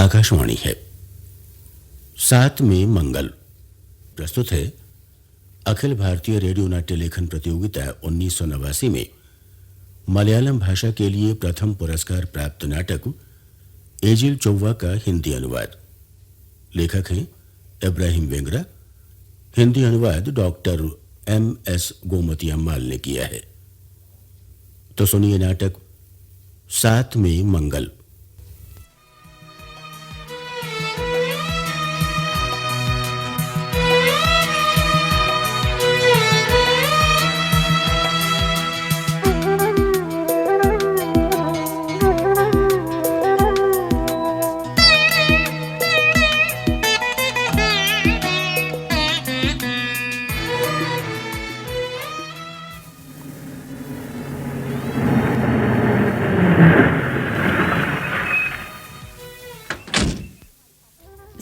आकाशवाणी है। 7 में मंगल प्रस्तुत है अखिल भारतीय रेडियो नाट्य लेखन प्रतियोगिता 1989 में मलयालम भाषा के लिए प्रथम पुरस्कार प्राप्त नाटक एजिल चौवा का हिंदी अनुवाद। लेखक हैं इब्राहिम वेंगरा। हिंदी अनुवाद डॉक्टर M.S. गोमती अम्माल ने किया है। तो सुनिए नाटक 7 में मंगल।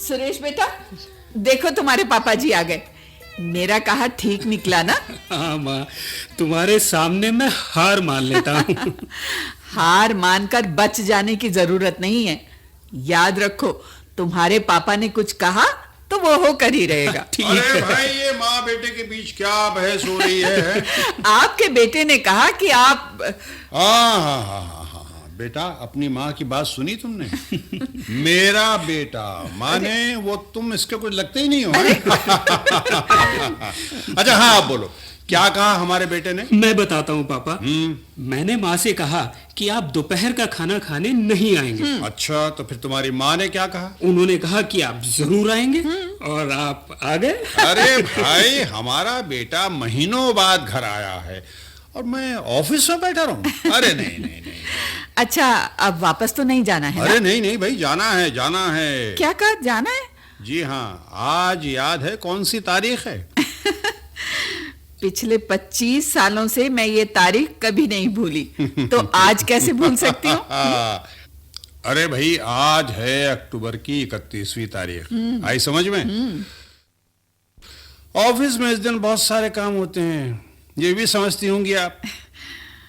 सुरेश बेटा, देखो तुम्हारे पापा जी आ गए। मेरा कहा ठीक निकला ना? हाँ माँ, तुम्हारे सामने मैं हार मान लेता हूँ। हार मानकर बच जाने की जरूरत नहीं है। याद रखो, तुम्हारे पापा ने कुछ कहा तो वो हो कर ही रहेगा। अरे भाई, ये माँ बेटे के बीच क्या बहस हो रही है? आपके बेटे ने कहा कि आप हाँ, बेटा, अपनी माँ की बात सुनी तुमने? मेरा बेटा माने वो तुम इसके कुछ लगते ही नहीं हो। अच्छा हाँ, आप बोलो, क्या कहा हमारे बेटे ने? मैं बताता हूँ पापा। मैंने माँ से कहा कि आप दोपहर का खाना खाने नहीं आएंगे। अच्छा, तो फिर तुम्हारी माँ ने क्या कहा? उन्होंने कहा कि आप जरूर आएंगे और आप आ गए। अरे भाई, हमारा बेटा महीनों बाद घर आया है और मैं ऑफिस में बैठा रहूं? अरे नहीं। अच्छा, अब वापस तो नहीं जाना है? अरे नहीं भाई, जाना है। क्या कहा, जाना है? जी हाँ, आज याद है कौन सी तारीख है? पिछले 25 सालों से मैं ये तारीख कभी नहीं भूली, तो आज कैसे भूल सकती हूँ? अरे भाई, आज है अक्टूबर की 31वीं तारीख। आई समझ में? ऑफिस में इस दिन बहुत सारे काम होते हैं, ये भी समझती होंगी आप।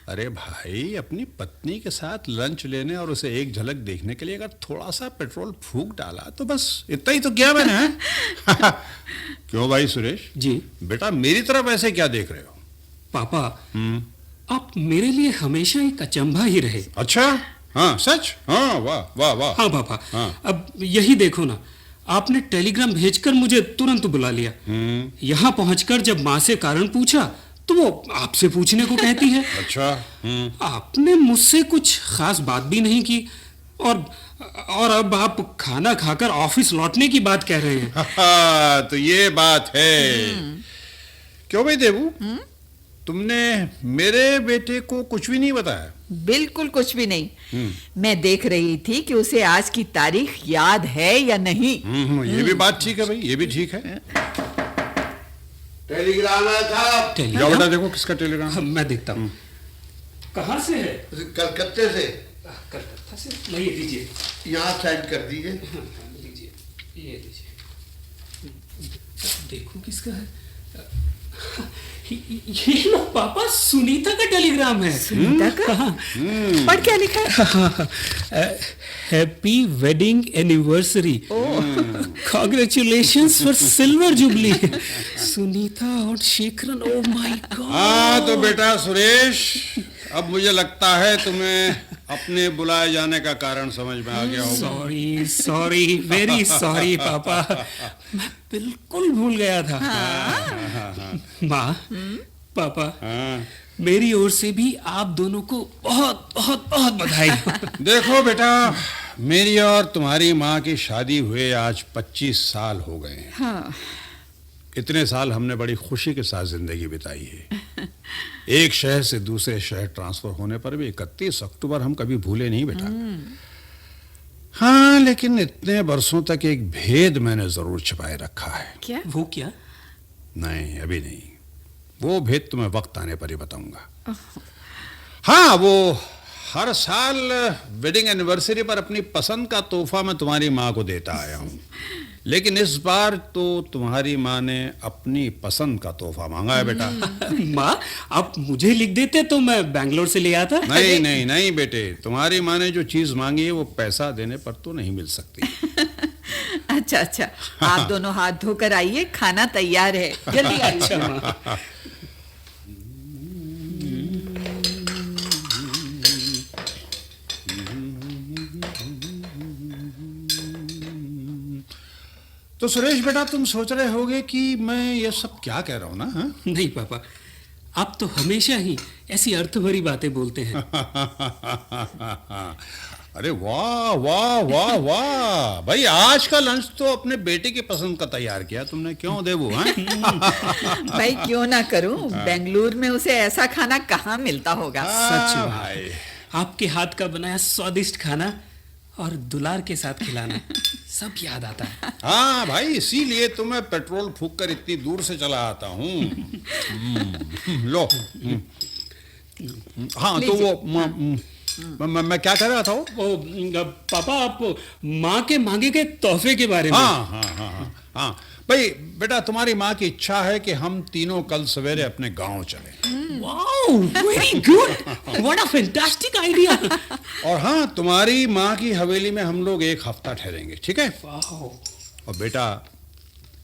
अरे भाई, अपनी पत्नी के साथ लंच लेने और उसे एक झलक देखने के लिए अगर थोड़ा सा पेट्रोल फूंक डाला तो बस इतना ही तो किया मैंने, है? क्यों भाई सुरेश जी बेटा, मेरी तरफ ऐसे क्या देख रहे हो? पापा, आप मेरे लिए हमेशा एक अचंभा ही रहे। अच्छा, हाँ सच? हाँ, वाह। हाँ पापा, हाँ। अब यही देखो ना, आपने टेलीग्राम भेजकर मुझे तुरंत बुला लिया। यहाँ पहुंचकर जब माँ से कारण पूछा तो वो आपसे पूछने को कहती है। अच्छा। आपने मुझसे कुछ खास बात भी नहीं की और अब आप खाना खाकर ऑफिस लौटने की बात कह रहे हैं। तो ये बात है। क्यों भाई देवू, तुमने मेरे बेटे को कुछ भी नहीं बताया? बिल्कुल कुछ भी नहीं। मैं देख रही थी कि उसे आज की तारीख याद है या नहीं। ये भी बात ठीक है भाई, ये भी ठीक है। टेलीग्राम आया था। टेलीग्राम? बेटा देखो किसका टेलीग्राम। मैं देखता हूँ। कहाँ से है? कलकत्ते से। कलकत्ता से? ये दीजिए। यहाँ साइड कर दीजिए। लीजिए, ये लीजिए। देखो किसका है। ये लो पापा, सुनीता का टेलीग्राम है। सुनीता का? पढ़ क्या लिखा है? Happy wedding anniversary, congratulations for silver jubilee, Sunita और शेखरन। Oh my God. हाँ तो बेटा सुरेश, अब मुझे लगता है तुम्हें अपने बुलाए जाने का कारण समझ में आ गया होगा। सॉरी, वेरी सॉरी पापा, मैं बिल्कुल भूल गया था। माँ, पापा, मेरी ओर से भी आप दोनों को बहुत बहुत बहुत बधाई। देखो बेटा, मेरी और तुम्हारी माँ की शादी हुए आज 25 साल हो गए हैं। हाँ। इतने साल हमने बड़ी खुशी के साथ जिंदगी बिताई है। एक शहर से दूसरे शहर ट्रांसफर होने पर भी 31 अक्टूबर हम कभी भूले नहीं बेटा। हाँ, लेकिन इतने बरसों तक एक भेद मैंने जरूर छिपाए रखा है। क्या? वो क्या? नहीं, अभी नहीं। वो भेद तुम्हें वक्त आने पर ही बताऊंगा। हाँ, वो हर साल वेडिंग एनिवर्सरी पर अपनी पसंद का तोहफा मैं तुम्हारी माँ को देता आया हूँ। लेकिन इस बार तो तुम्हारी माँ ने अपनी पसंद का तोहफा मांगा है बेटा। माँ, आप मुझे लिख देते तो मैं बैंगलोर से ले आता। नहीं नहीं नहीं बेटे, तुम्हारी माँ ने जो चीज मांगी है वो पैसा देने पर तो नहीं मिल सकती। अच्छा अच्छा, आप दोनों हाथ धोकर आइए, खाना तैयार है, जल्दी आइए। अच्छा माँ। तो सुरेश बेटा, तुम सोच रहे होगे कि मैं ये सब क्या कह रहा हूँ ना? हाँ? नहीं पापा, आप तो हमेशा ही ऐसी अर्थ भरी बातें बोलते हैं। अरे वाह वाह वाह वाह भाई, आज का लंच तो अपने बेटे की पसंद का तैयार किया तुमने, क्यों देवू? हाँ? भाई क्यों ना करूं, बेंगलुरु में उसे ऐसा खाना कहाँ मिलता होगा। सच में। भाई, आपके हाथ का बनाया स्वादिष्ट खाना और दुलार के साथ खिलाना सब याद आता है। हाँ भाई, इसीलिए तो मैं पेट्रोल फूंक कर इतनी दूर से चला आता हूँ। लो। हाँ तो वो मैं क्या कह रहा था? वो पापा, आप माँ के मांगे गए तोहफे के बारे में। हाँ हाँ हाँ हाँ हाँ भाई बेटा, तुम्हारी माँ की इच्छा है कि हम तीनों कल सवेरे अपने गांव चलें। Wow, very good, what a fantastic idea. और हाँ, तुम्हारी माँ की हवेली में हम लोग एक हफ्ता ठहरेंगे, ठीक है? वाओ। और बेटा,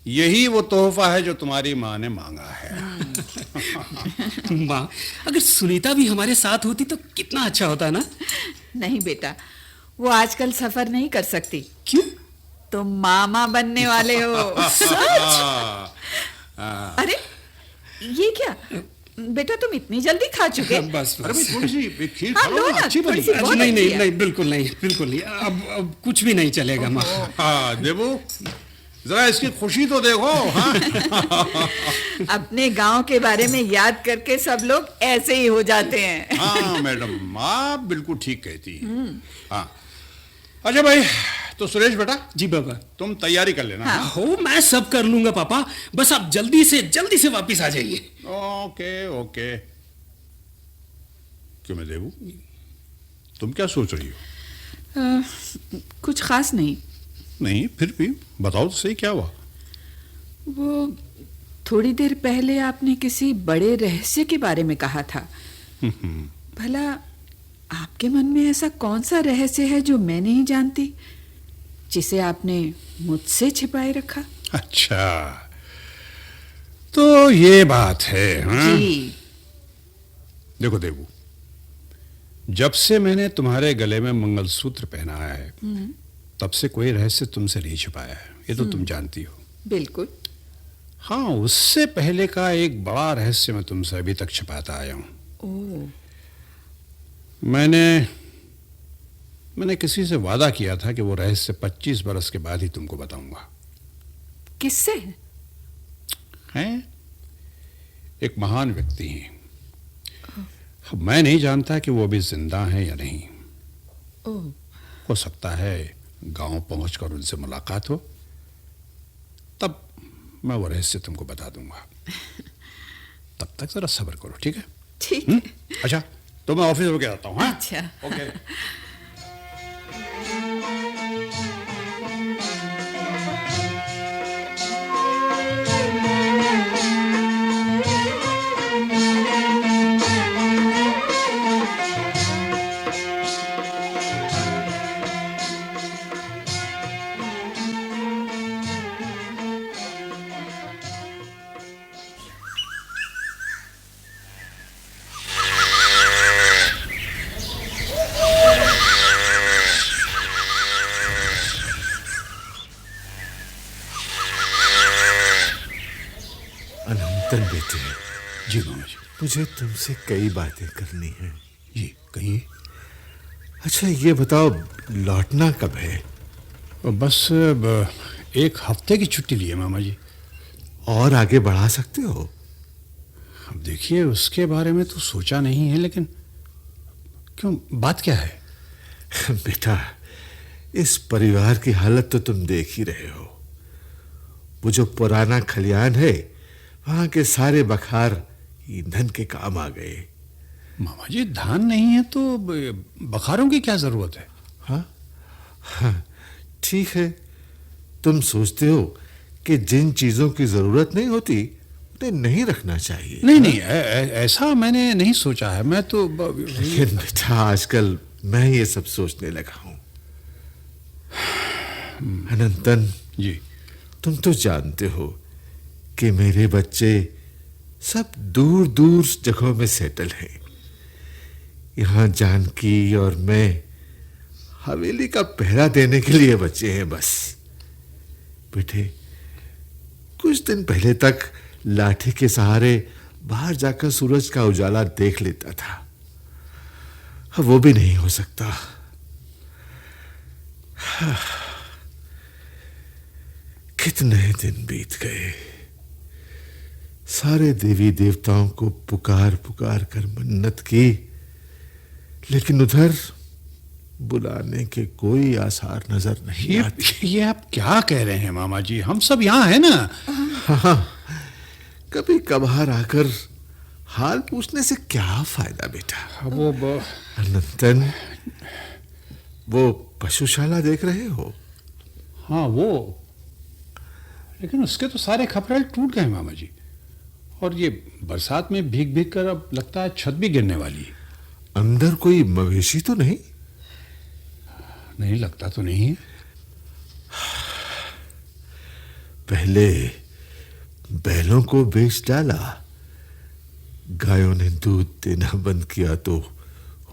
यही वो तोहफा है जो तुम्हारी माँ ने मांगा है। माँ, अगर सुनीता भी हमारे साथ होती तो कितना अच्छा होता ना। नहीं बेटा, वो आजकल सफर नहीं कर सकती। क्यों? तुम मामा बनने वाले हो। अरे ये क्या बेटा, तुम इतनी जल्दी खा चुके? बस अरे भाई, बस। थोड़ी सी खीर हाँ, खाओ लो ना, ना, अच्छी थोड़ी बनी सी है। बहुत नहीं अच्छी नहीं है। नहीं, बिल्कुल नहीं, बिल्कुल नहीं। अब कुछ भी नहीं चलेगा माँ। हाँ देवू, जरा इसकी खुशी तो देखो। हाँ अपने गांव के बारे में याद करके सब लोग ऐसे ही हो जाते हैं। हाँ मैडम, आप बिल्कुल ठीक कहती हैं। हाँ अच्छा भाई, तो सुरेश बेटा, जी बाबा। तुम तैयारी कर लेना। हाँ। हो, मैं सब कर लूंगा पापा, बस आप जल्दी से वापस आ जाइए। Okay okay. क्यों मैं देवू, तुम क्या सोच रही हो? कुछ खास नहीं। नहीं, फिर भी बताओ तो सही, क्या हुआ? वो थोड़ी देर पहले आपने किसी बड़े रहस्य के बारे में कहा था। भला आपके मन में ऐसा कौन सा रहस्य है जो मैं नहीं जानती, जिसे आपने मुझसे छिपाए रखा? अच्छा, तो ये बात है। हाँ? जी। देखो देवू, जब से मैंने तुम्हारे गले में मंगलसूत्र पहनाया है, तब से कोई रहस्य तुमसे नहीं छिपाया है, ये तो तुम जानती हो। बिल्कुल। हाँ, उससे पहले का एक बड़ा रहस्य मैं तुमसे अभी तक छिपाता आया हूं। ओह। मैंने किसी से वादा किया था कि वो रहस्य 25 बरस के बाद ही तुमको बताऊंगा। किससे? हैं? एक महान व्यक्ति हैं। अब मैं नहीं जानता कि वो अभी जिंदा हैं या नहीं। ओह। हो सकता है गांव पहुंचकर उनसे मुलाकात हो, तब मैं वो रहस्य तुमको बता दूंगा। तब तक जरा सब्र करो, ठीक है? ठीक है। अच्छा, तो मैं ऑफिस होके आता हूँ। हाँ? अच्छा। ओके। अनंतन बेटे, जी मामा जी। मुझे तुमसे कई बातें करनी है। जी कहिए। अच्छा ये बताओ, लौटना कब है? बस एक हफ्ते की छुट्टी ली है मामा जी। और आगे बढ़ा सकते हो? अब देखिए, उसके बारे में तो सोचा नहीं है, लेकिन क्यों, बात क्या है? बेटा, इस परिवार की हालत तो तुम देख ही रहे हो। वो जो पुराना खलियान है, वहां के सारे बखार ईंधन के काम आ गए। मामा जी, धान नहीं है तो बखारों की क्या जरूरत है? हाँ हाँ, ठीक है, तुम सोचते हो कि जिन चीजों की जरूरत नहीं होती उन्हें नहीं रखना चाहिए। नहीं नहीं, ऐसा मैंने नहीं सोचा है। मैं तो लेकिन बेटा आजकल मैं ये सब सोचने लगा हूं। अनंतन जी, तुम तो जानते हो कि मेरे बच्चे सब दूर दूर जगहों में सेटल हैं। यहाँ जानकी और मैं हवेली का पहरा देने के लिए बचे हैं बस। बेटे, कुछ दिन पहले तक लाठी के सहारे बाहर जाकर सूरज का उजाला देख लेता था, अब वो भी नहीं हो सकता। कितने दिन बीत गए, सारे देवी देवताओं को पुकार पुकार कर मन्नत की, लेकिन उधर बुलाने के कोई आसार नजर नहीं आते। ये आप क्या कह रहे हैं मामा जी? हम सब यहाँ हैं ना। हाँ, कभी कभार आकर हाल पूछने से क्या फायदा बेटा। वो अनंतन, वो पशुशाला देख रहे हो? हाँ वो, लेकिन उसके तो सारे खपरेल टूट गए मामा जी, और ये बरसात में भीग भीग कर अब लगता है छत भी गिरने वाली है। अंदर कोई मवेशी तो नहीं? नहीं, लगता तो नहीं है। पहले बैलों को बेच डाला, गायों ने दूध देना बंद किया तो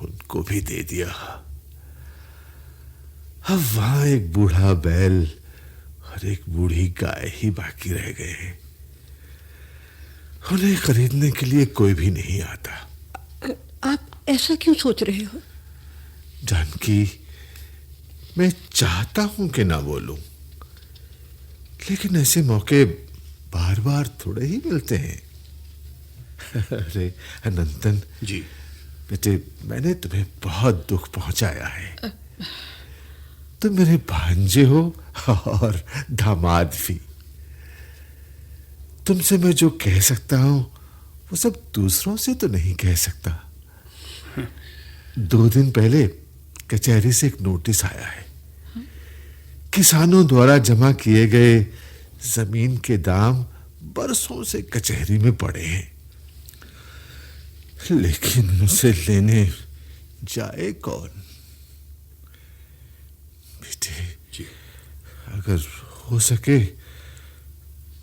उनको भी दे दिया। अब वहां एक बूढ़ा बैल और एक बूढ़ी गाय ही बाकी रह गए हैं। उन्हें खरीदने के लिए कोई भी नहीं आता। आप ऐसा क्यों सोच रहे हो? जानकी, मैं चाहता हूं कि ना बोलूं, लेकिन ऐसे मौके बार बार थोड़े ही मिलते हैं। अरे अनंतन जी, बेटे, मैंने तुम्हें बहुत दुख पहुंचाया है। तुम मेरे भांजे हो और दामाद भी। तुमसे मैं जो कह सकता हूं वो सब दूसरों से तो नहीं कह सकता। 2 दिन पहले कचहरी से एक नोटिस आया है। किसानों द्वारा जमा किए गए जमीन के दाम बरसों से कचहरी में पड़े हैं, लेकिन उसे लेने जाए कौन? बेटे जी, अगर हो सके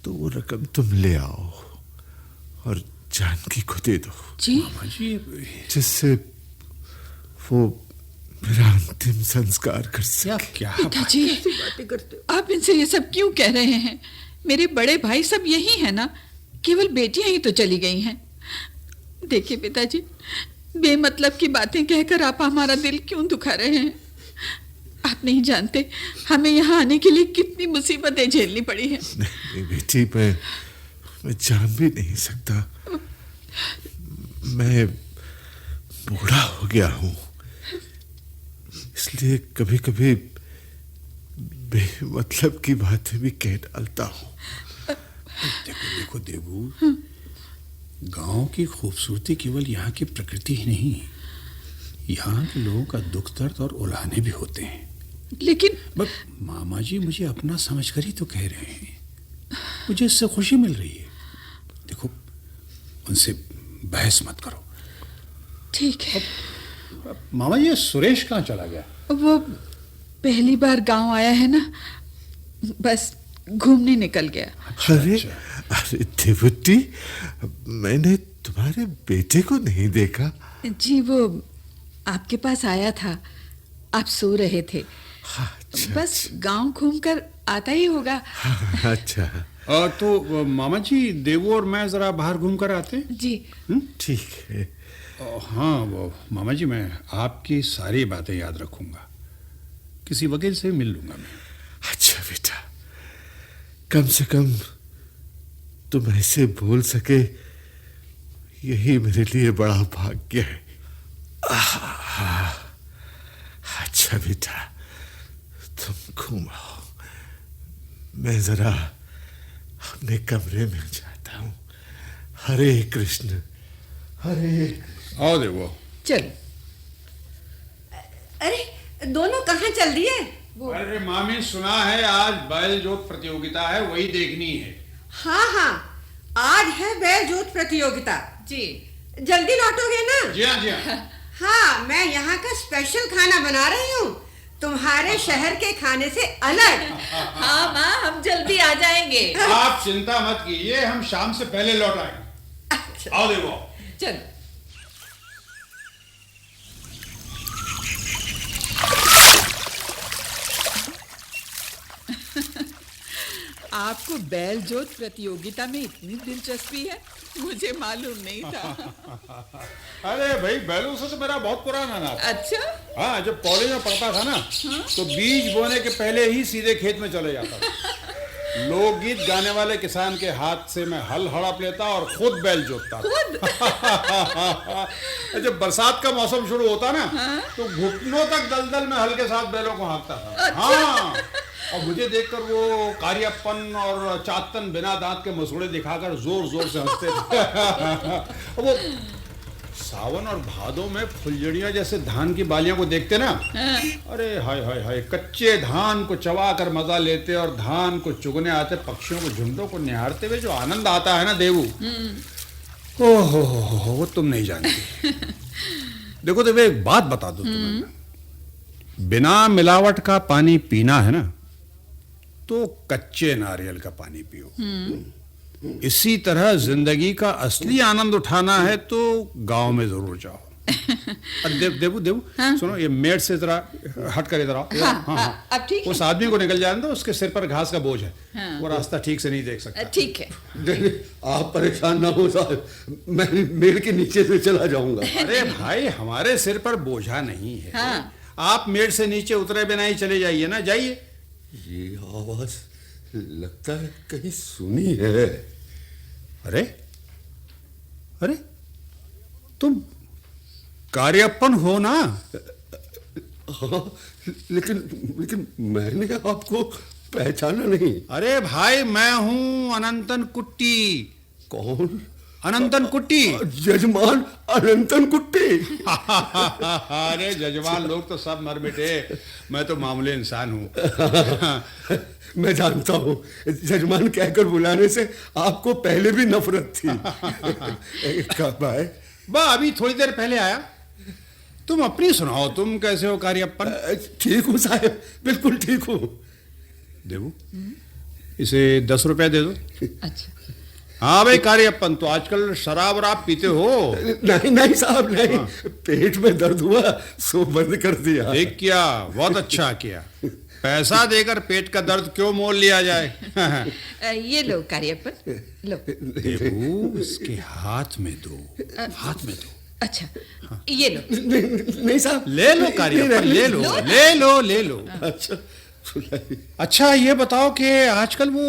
तो वो रकम तुम ले आओ और जानकी को दे दो। जी, मामा जी, जिससे वो मेरा अंतिम संस्कार कर सके। क्या पिताजी, कैसी बातें करते हो? आप इनसे ये सब क्यों कह रहे हैं? मेरे बड़े भाई सब यही है ना, केवल बेटियां ही तो चली गई हैं। देखिए पिताजी, बेमतलब की बातें कहकर आप हमारा दिल क्यों दुखा रहे हैं? आप नहीं जानते हमें यहाँ आने के लिए कितनी मुसीबतें झेलनी पड़ी हैं। नहीं बेटी, मैं जान भी नहीं सकता। मैं बूढ़ा हो गया हूँ, इसलिए कभी कभी बेमतलब की बातें भी कह डालता हूँ। देखो देखो देवू, गांव की खूबसूरती केवल यहाँ की प्रकृति ही नहीं, यहाँ के लोगों का दुख दर्द और उलाहने भी होते हैं। लेकिन मामा जी मुझे अपना समझकर ही तो कह रहे हैं, मुझे इससे खुशी मिल रही है। देखो, उनसे बहस मत करो। ठीक है। मामा जी, सुरेश कहाँ चला गया? वो पहली बार गांव आया है ना, बस घूमने निकल गया। अरे अरे देवती, मैंने तुम्हारे बेटे को नहीं देखा। जी, वो आपके पास आया था, आप सो रहे थे। अच्छा, बस गांव घूमकर आता ही होगा। अच्छा, तो मामा जी, देवू और मैं जरा बाहर घूम कर आते हैं। जी ठीक है। हाँ वो मामा जी, मैं आपकी सारी बातें याद रखूंगा, किसी वकील से मिल लूंगा मैं। अच्छा बेटा, कम से कम तुम ऐसे बोल सके, यही मेरे लिए बड़ा भाग्य है। अच्छा बेटा, तुम घूमो, मैं जरा अपने कमरे में जाता हूँ। हरे कृष्ण, हरे कृष्ण। आओ देवो। चलो। अरे दोनों कहाँ चल रही है? अरे मामी, सुना है आज बैल जोत प्रतियोगिता है, वही देखनी है। हाँ हाँ, आज है बैल जोत प्रतियोगिता। जी। जल्दी लौटोगे ना? जी हाँ, जी हाँ। हाँ, मैं यहाँ का स्पेशल खाना बना रही हूँ, तुम्हारे शहर के खाने से अलग। हाँ माँ, हम जल्दी आ जाएंगे। आप चिंता मत कीजिए, हम शाम से पहले लौट आएंगे। आओ देखो। चलो। आपको बैल जोत प्रतियोगिता में इतनी दिलचस्पी है, मुझे मालूम नहीं था। अरे भाई, बैलों से तो मेरा बहुत पुराना नाता। अच्छा। हाँ, जब कॉलेज में पढ़ता था ना, तो बीज बोने के पहले ही सीधे खेत में चले जाता था। लोकगीत गाने वाले किसान के हाथ से मैं हल हड़प लेता और खुद बैल जोतता था। जब बरसात का मौसम शुरू होता ना, तो घुटनों तक दलदल में हल के साथ बैलों को हाँकता था। अच्छा। हाँ, और मुझे देखकर वो कारियापन और चातन बिना दांत के मसूड़े दिखाकर जोर जोर से हंसते थे। वो सावन और भादों में फुलझड़ियां जैसे धान की बालियों को देखते ना, अरे हाय हाय हाय, कच्चे धान को चबा कर मजा लेते और धान को चुगने आते पक्षियों को, झुंडों को निहारते हुए जो आनंद आता है ना देवू, ओहो हो, वो तुम नहीं जानती। देखो तो एक बात बता दो तुम्हें, बिना मिलावट का पानी पीना है ना, तो कच्चे नारियल का पानी पियो। इसी तरह जिंदगी का असली आनंद उठाना है तो गांव में जरूर जाओ। अरे देवू देवू, सुनो, ये मेड़ से जरा हट कर इधर आओ। हाँ, अब ठीक है। उस आदमी को निकल जाने दो, उसके सिर पर घास का बोझ है। वो रास्ता ठीक से नहीं देख सकता। ठीक है। आप परेशान ना हो साहब, मैं मेड़ के नीचे से चला जाऊंगा। अरे भाई, हमारे सिर पर बोझा नहीं है। आप मेड़ से नीचे उतरे बिना ही चले जाइए ना, जाइए। ये आवाज लगता है कहीं सुनी है। अरे अरे, तुम कारियप्पन हो ना? हाँ, लेकिन मैंने आपको पहचाना नहीं। अरे भाई, मैं हूं अनंतन कुट्टी। कौन? अनंतन कुट्टी। जजमान अनंतन कुट्टी। अरे जजमान लोग तो सब मर मिटे, मैं तो मामूली इंसान हूँ। मैं जानता हूँ, जजमान कहकर बुलाने से आपको पहले भी नफरत थी। कब आए? अभी थोड़ी देर पहले आया। तुम अपनी सुनाओ, तुम कैसे हो कारियप्पन? ठीक हूँ साहब, बिल्कुल ठीक हूँ। देवू, इसे 10 रुपए दे दो। अच्छा। हाँ भाई कारियप्पन, तो आजकल शराब वराब पीते हो? नहीं साहब, नहीं। पेट में दर्द हुआ सो बंद कर दिया। ठीक किया, बहुत अच्छा किया। पैसा देकर पेट का दर्द क्यों मोल लिया जाए? ये लो कारियप्पन, लो। देवू, इसके हाथ में दो, हाथ में दो। अच्छा, ये लो। नहीं साहब, ले लो कारियप्पन, ले लो, ले लो, ले लो। अच्छा, ये बताओ कि आजकल वो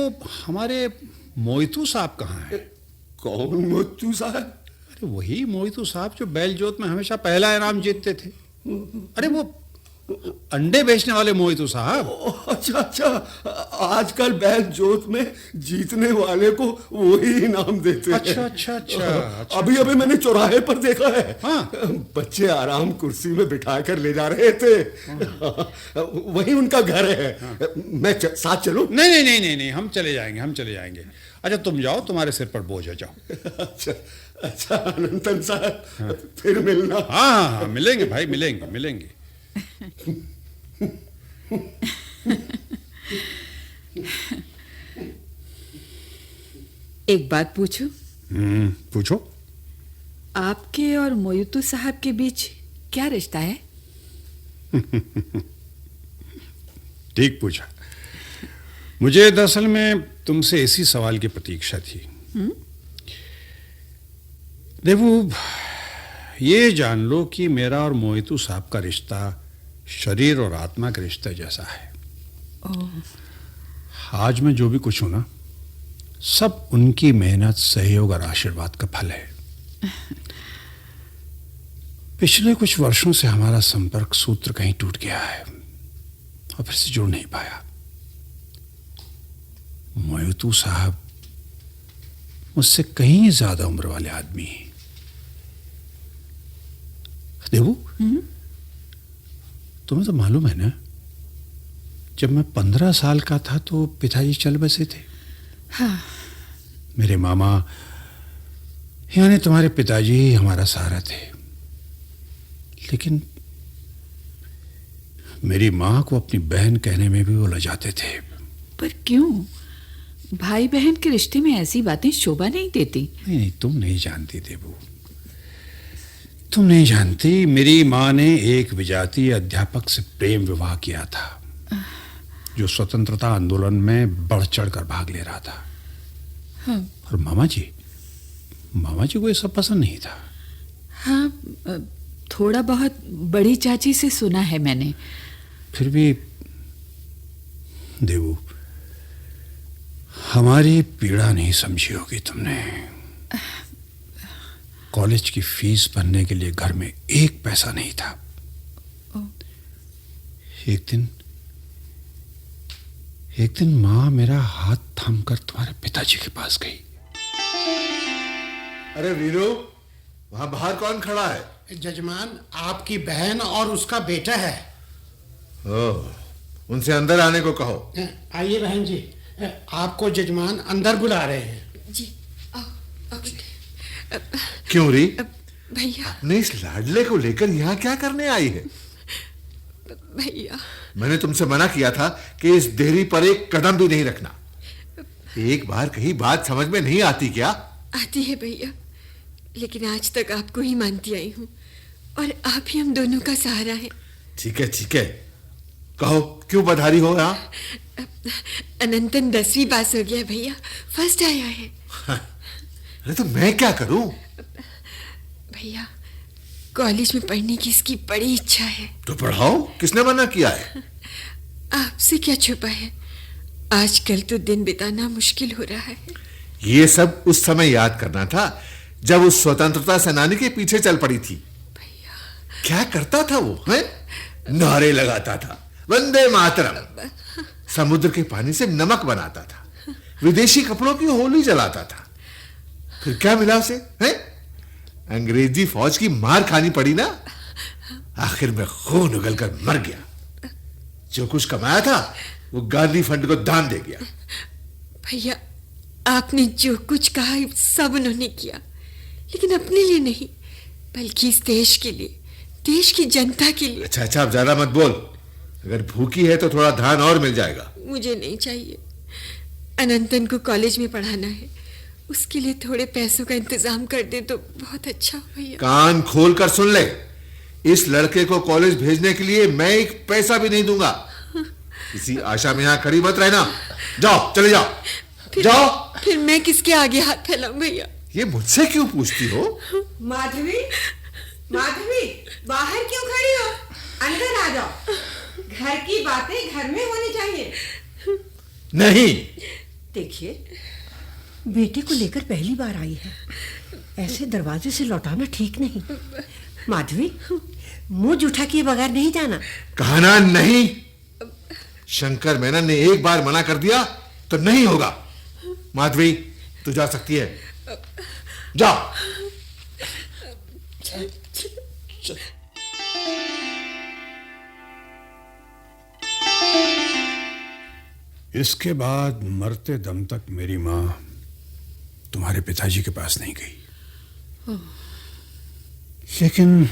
हमारे मोहितू साहब कहाँ हैं? कौन मोहितू साहब? अरे वही मोहितू साहब जो बैल जोत में हमेशा पहला इनाम जीतते थे। अरे वो अंडे बेचने वाले मोहितू साहब। अच्छा, आजकल बैल जोत में जीतने वाले को वही इनाम देते हैं। अच्छा। अभी मैंने चौराहे पर देखा है। हाँ। बच्चे आराम कुर्सी में बिठा कर ले जा रहे थे। वही उनका घर है। मैं साथ चलूं? नहीं, हम चले जाएंगे। अच्छा, तुम जाओ, तुम्हारे सिर पर बोझ है, जाओ। अच्छा अनंतन साहब, फिर मिलना। हाँ, मिलेंगे भाई, मिलेंगे। एक बात पूछूं? पूछो। आपके और मोहितू साहब के बीच क्या रिश्ता है? ठीक पूछा। मुझे दरअसल में तुमसे इसी सवाल की प्रतीक्षा थी। देवू, ये जान लो कि मेरा और मोहितू साहब का रिश्ता शरीर और आत्मा के रिश्ते जैसा है। आज मैं जो भी कुछ हूं ना, सब उनकी मेहनत, सहयोग और आशीर्वाद का फल है। पिछले कुछ वर्षों से हमारा संपर्क सूत्र कहीं टूट गया है और फिर से जुड़ नहीं पाया। मोहितू साहब मुझसे कहीं ज्यादा उम्र वाले आदमी हैं। देवू, तुम्हें तो मालूम है ना जब मैं 15 साल का था तो पिताजी चल बसे थे। हाँ। मेरे मामा यानी तुम्हारे पिताजी ही हमारा सहारा थे। लेकिन मेरी माँ को अपनी बहन कहने में भी वो लजाते थे। पर क्यों? भाई बहन के रिश्ते में ऐसी बातें शोभा नहीं देती। नहीं, तुम नहीं जानती देबू, तुम नहीं जानती। मेरी माँ ने एक विजातीय अध्यापक से प्रेम विवाह किया था जो स्वतंत्रता आंदोलन में बढ़ चढ़ कर भाग ले रहा था। हाँ। और मामा जी को ये सब पसंद नहीं था। हाँ, थोड़ा बहुत बड़ी चाची से सुना है मैंने। फिर भी देवू, हमारी पीड़ा नहीं समझी होगी तुमने। कॉलेज की फीस भरने के लिए घर में एक पैसा नहीं था। एक दिन माँ मेरा हाथ थामकर तुम्हारे पिताजी के पास गई। अरे वीरू, वहां बाहर कौन खड़ा है? जजमान, आपकी बहन और उसका बेटा है। ओह, उनसे अंदर आने को कहो। आइए बहन जी, आपको जजमान अंदर बुला रहे हैं। जी, आओ। क्यों री? भैया। अपने इस लाडले को लेकर यहाँ क्या करने आई है? भैया, मैंने तुमसे मना किया था कि इस देहरी पर एक कदम भी नहीं रखना। एक बार कहीं बात समझ में नहीं आती क्या? आती है भैया, लेकिन आज तक आपको ही मानती आई हूँ और आप ही हम दोनों का सहारा है। ठीक है, ठीक है, कहो क्यों बधाई हो यहाँ? अनंतन 10वीं पास हो गया भैया, फर्स्ट आया है। अरे तो मैं क्या करूं? भैया, कॉलेज में पढ़ने की इसकी बड़ी इच्छा है। तो पढ़ाओ, किसने मना किया है? आपसे क्या छुपा है, आजकल तो दिन बिताना मुश्किल हो रहा है। ये सब उस समय याद करना था जब उस स्वतंत्रता सेनानी के पीछे चल पड़ी थी। भैया, क्या करता था वो, हैं? नारे लगाता था, वंदे मातरम। समुद्र के पानी से नमक बनाता था, विदेशी कपड़ों की होली जलाता था। फिर क्या मिला उसे, हैं? अंग्रेजी फौज की मार खानी पड़ी ना। आखिर में खून उगलकर मर गया। जो कुछ कमाया था वो गांधी फंड को दान दे गया। भैया, आपने जो कुछ कहा सब उन्होंने किया, लेकिन अपने लिए नहीं, बल्कि इस देश के लिए, देश की जनता के लिए। अच्छा अच्छा, अब ज्यादा मत बोल। अगर भूखी है तो थोड़ा धान और मिल जाएगा। मुझे नहीं चाहिए। अनंतन को कॉलेज में पढ़ाना है, उसके लिए थोड़े पैसों का इंतजाम कर दे तो बहुत अच्छा हो भैया। कान खोल कर सुन ले, इस लड़के को कॉलेज भेजने के लिए मैं एक पैसा भी नहीं दूंगा। इसी आशा में यहाँ खड़ी मत रहना। जाओ, चले जाओ। जाओ। फिर मैं किसके आगे हाथ फैलाऊं भैया? ये मुझसे क्यों पूछती हो? माधवी, माधवी, बाहर क्यों खड़ी हो? अंदर आ जाओ। घर की बातें घर में होनी चाहिए। नहीं। देखिए, बेटे को लेकर पहली बार आई है, ऐसे दरवाजे से लौटाना ठीक नहीं। माधवी, मुंह जूठा किए बगैर नहीं जाना। कहना नहीं। शंकर मेनन ने एक बार मना कर दिया तो नहीं होगा। माधवी, तू जा सकती है, जा। इसके बाद मरते दम तक मेरी माँ तुम्हारे पिताजी के पास नहीं गई। लेकिन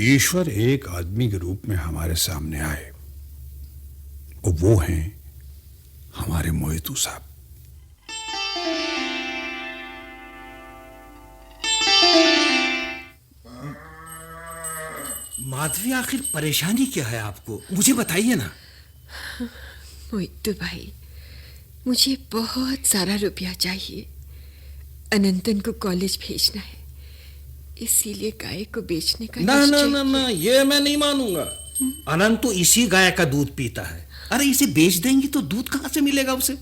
ईश्वर एक आदमी के रूप में हमारे सामने आए, और वो हैं हमारे मोहितू साहब। माधवी, आखिर परेशानी क्या है आपको, मुझे बताइए ना। मोहितू भाई, मुझे बहुत सारा रुपया चाहिए। अनंतन को कॉलेज भेजना है, इसीलिए गाय को बेचने का ना ना निश्चय ना ना, ये मैं नहीं मानूंगा। अनंत तो इसी गाय का दूध पीता है। अरे इसे बेच देंगी तो दूध कहाँ से मिलेगा उसे?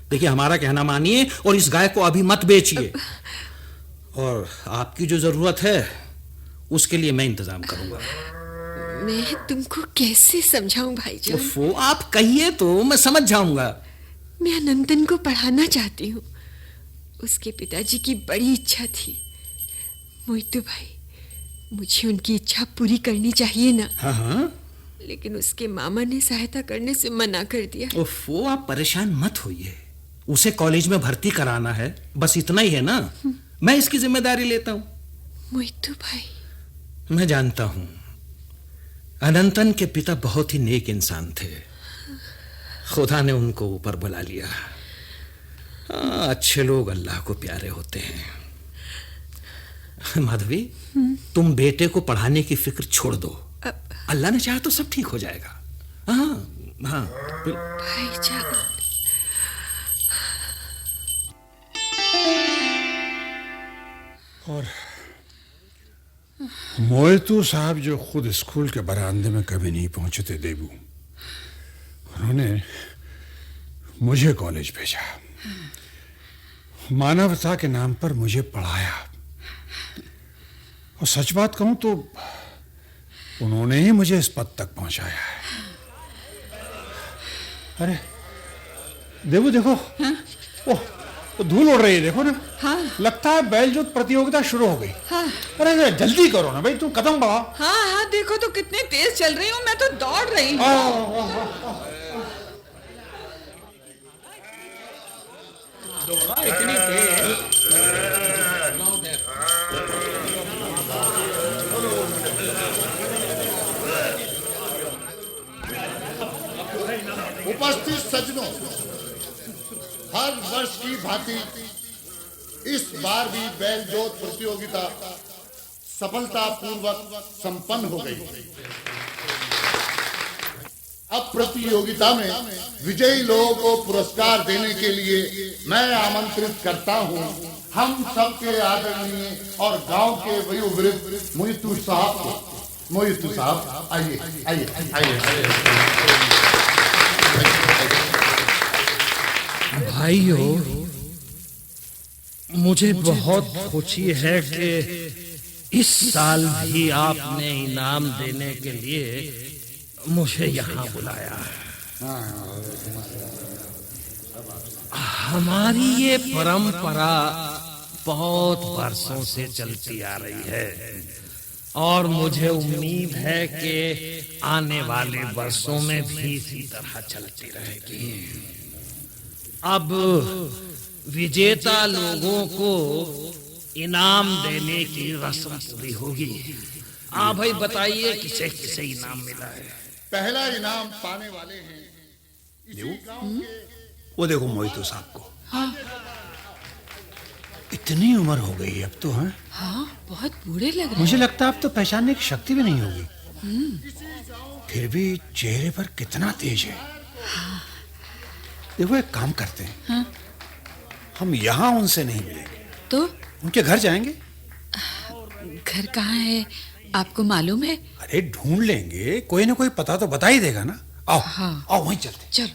देखिए, हमारा कहना मानिए और इस गाय को अभी मत बेचिए। और आपकी जो जरूरत है उसके लिए मैं इंतजाम करूंगा। मैं तुमको कैसे समझाऊं भाईजान? वो आप कहिए तो मैं समझ जाऊंगा। मैं अनंतन को पढ़ाना चाहती हूँ, उसके पिताजी की बड़ी इच्छा थी। मोहितू भाई, मुझे उनकी इच्छा पूरी करनी चाहिए ना। हाँ हाँ, लेकिन उसके मामा ने सहायता करने से मना कर दिया। ओफो, आप परेशान मत होइए। उसे कॉलेज में भर्ती कराना है, बस इतना ही है ना। मैं इसकी जिम्मेदारी लेता हूँ। मोहितू भाई, मैं जानता हूँ अनंतन के पिता बहुत ही नेक इंसान थे। खुदा ने उनको ऊपर बुला लिया। अच्छे लोग अल्लाह को प्यारे होते हैं। माधवी, तुम बेटे को पढ़ाने की फिक्र छोड़ दो। अल्लाह ने चाहा तो सब ठीक हो जाएगा। हाँ हाँ भाईजान। और मोहितू साहब जो खुद स्कूल के बरामदे में कभी नहीं पहुंचे थे देबू, उन्होंने मुझे कॉलेज भेजा, मानवता के नाम पर मुझे पढ़ाया। और सच बात कहूं तो उन्होंने ही मुझे इस पद तक पहुंचाया है। अरे देबू देखो, ओह तो धूल उड़ रही है, देखो ना। हाँ। लगता है बैलजोत प्रतियोगिता शुरू हो गई। हाँ। अरे जल्दी करो ना भाई, तुम कदम बढ़ाओ। हाँ हाँ, देखो तो कितनी तेज चल रही हूँ, मैं तो दौड़ रही हूँ। इतनी तेज। उपस्थित सज्जनों, हर वर्ष की भांति इस बार भी बैलजोत प्रतियोगिता सफलतापूर्वक संपन्न हो गई। अब प्रतियोगिता में विजयी लोगों को पुरस्कार देने के लिए मैं आमंत्रित करता हूं हम सबके आदरणीय और गांव के वयोवृद्ध मोहितू साहब को। मोहितू साहब आइए आइए आइए। भाइयों, मुझे बहुत खुशी है कि इस साल भी आपने इनाम देने के लिए मुझे यहाँ बुलाया। हमारी ये परंपरा बहुत वर्षों से चलती आ रही है और मुझे उम्मीद है कि आने वाले वर्षों में भी इसी तरह चलती रहेगी। अब विजेता लोगों को इनाम देने की रस्म पूरी होगी। भाई बताइए किसे किसे इनाम मिला है? पहला इनाम पाने वाले हैं वो देखो मोहितू साहब को। हाँ। इतनी उम्र हो गई अब तो। हैं? हाँ, बहुत बूढ़े लग रहे। मुझे लगता है अब तो पहचानने की शक्ति भी नहीं होगी। फिर भी चेहरे पर कितना तेज है। हाँ। देखो एक काम करते हैं। हाँ? हम यहाँ उनसे नहीं मिलेंगे तो उनके घर जाएंगे। घर कहाँ है आपको मालूम है? अरे ढूंढ लेंगे, कोई ना कोई पता तो बता ही देगा ना। आओ। हाँ। आओ वहीं चलते। चल।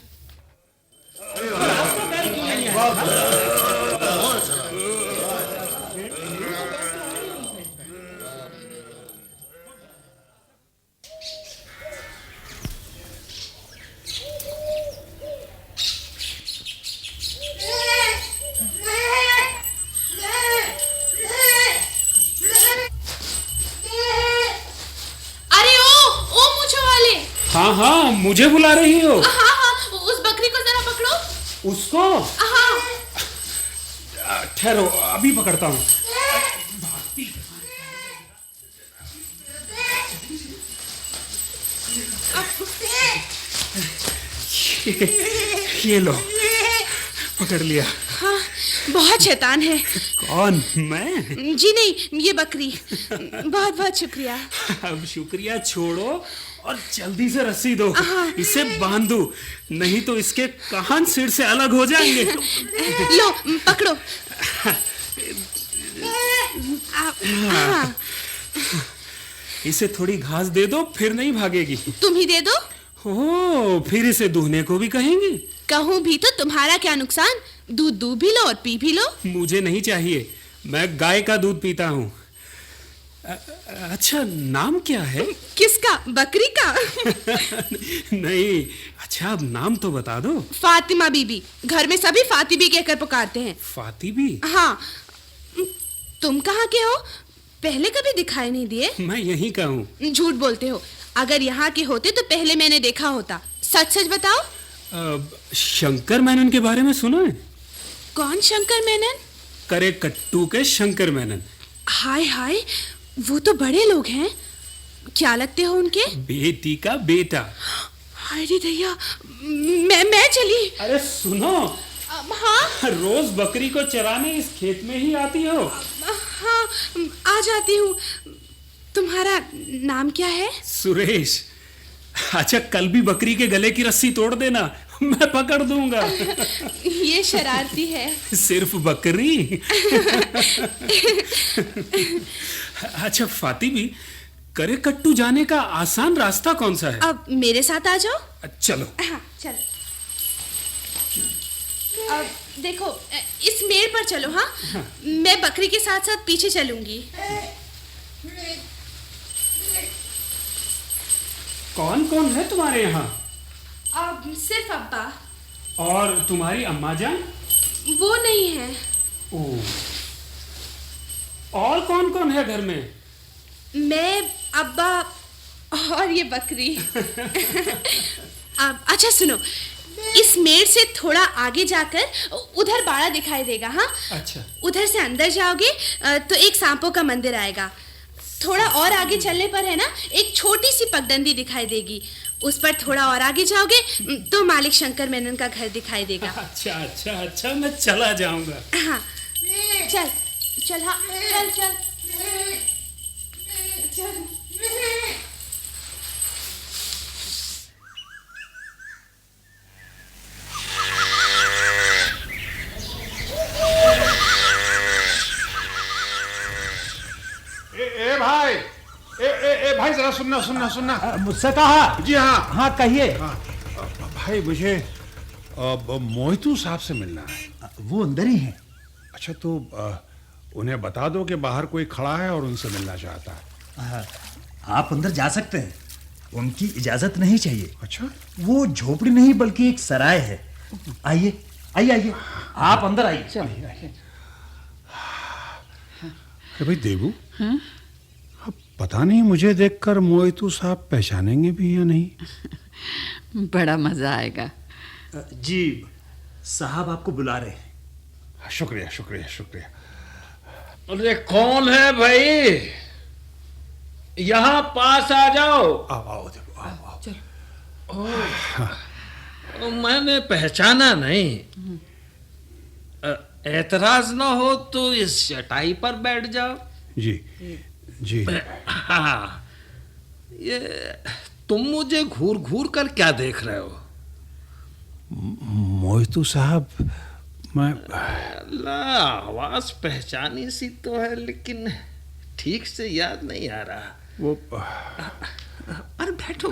हाँ हाँ, मुझे बुला रही हो? हाँ हाँ, उस बकरी को जरा पकड़ो। उसको? हाँ। ठहरो, अभी पकड़ता हूँ। ये लो, पकड़ लिया। हाँ, बहुत शैतान है। कौन? मैं? जी नहीं, ये बकरी। बहुत बहुत शुक्रिया। अब शुक्रिया छोड़ो और जल्दी से रस्सी दो। इसे बांधो, नहीं तो इसके कान सिर से अलग हो जाएंगे। लो पकड़ो। इसे थोड़ी घास दे दो, फिर नहीं भागेगी। तुम ही दे दो। ओ, फिर इसे दूहने को भी कहेंगी? कहूँ भी तो तुम्हारा क्या नुकसान, दूध दूध भी लो और पी भी लो। मुझे नहीं चाहिए, मैं गाय का दूध पीता हूँ। अच्छा, नाम क्या है? किसका? बकरी का? नहीं, अच्छा अब नाम तो बता दो। फातिमा बीबी। घर में सभी फातिबी कहकर पुकारते हैं। फातिबी? हाँ। तुम कहाँ के हो? पहले कभी दिखाई नहीं दिए। मैं यहीं का हूँ। झूठ बोलते हो। अगर यहाँ के होते तो पहले मैंने देखा होता। सच सच बताओ। शंकर मेनन के बारे में सुना है? कौन शंकर मेनन? करे कट्टू के शंकर मेनन। हाय हाय, वो तो बड़े लोग हैं। क्या लगते हो उनके? बेटी का बेटा। हाय रे दैया, मैं चली। अरे सुनो। हाँ, रोज बकरी को चराने इस खेत में ही आती हो? हाँ, आ जाती हूँ। तुम्हारा नाम क्या है? सुरेश। अच्छा, कल भी बकरी के गले की रस्सी तोड़ देना, मैं पकड़ दूंगा। ये शरारती है। सिर्फ बकरी। अच्छा फाती भी, करे कट्टू जाने का आसान रास्ता कौन सा है? अब मेरे साथ आ जाओ। चलो। हाँ, चलो। अब देखो, इस मेड़ पर चलो। हाँ, मैं बकरी के साथ साथ पीछे चलूंगी। कौन कौन है तुम्हारे यहाँ? अब सिर्फ अब्बा। और तुम्हारी अम्मा जान? वो नहीं है। ओह। और कौन कौन है घर में? मैं, अब्बा और ये बकरी। अब अच्छा सुनो, इस मेड़ से थोड़ा आगे जाकर उधर बाड़ा दिखाई देगा। हाँ, अच्छा। उधर से अंदर जाओगे तो एक सांपों का मंदिर आएगा। थोड़ा और आगे चलने पर है ना, एक छोटी सी पगडंडी दिखाई देगी। उस पर थोड़ा और आगे जाओगे तो मालिक शंकर मेनन का घर दिखाई देगा। अच्छा अच्छा अच्छा, मैं चला जाऊंगा। हाँ, चल चल। हाँ, चल चल चल। ए भाई, ए भाई, जरा सुनना। मुझसे कहा? जी हाँ। हाँ कहिए। भाई मुझे मोहितू साहब से मिलना है। वो अंदर ही हैं। अच्छा, तो उन्हें बता दो कि बाहर कोई खड़ा है और उनसे मिलना चाहता है। आप अंदर जा सकते हैं, उनकी इजाजत नहीं चाहिए। अच्छा, वो झोपड़ी नहीं बल्कि एक सराय है। आइए आइए आइए, आप अंदर आइए। भाई देबू, अब पता नहीं मुझे देखकर मोहितू साहब पहचानेंगे भी या नहीं। बड़ा मजा आएगा। जी साहब आपको बुला रहे हैं। शुक्रिया शुक्रिया शुक्रिया। अरे कौन है भाई? यहाँ पास आ जाओ। आओ देबू, आओ। मैंने पहचाना नहीं। एतराज ना हो तो इस चटाई पर बैठ जाओ। जी जी। हाँ, ये तुम मुझे घूर घूर कर क्या देख रहे हो? मोहितू साहब, मैं आवाज पहचानी सी तो है, लेकिन ठीक से याद नहीं आ रहा। वो अरे बैठो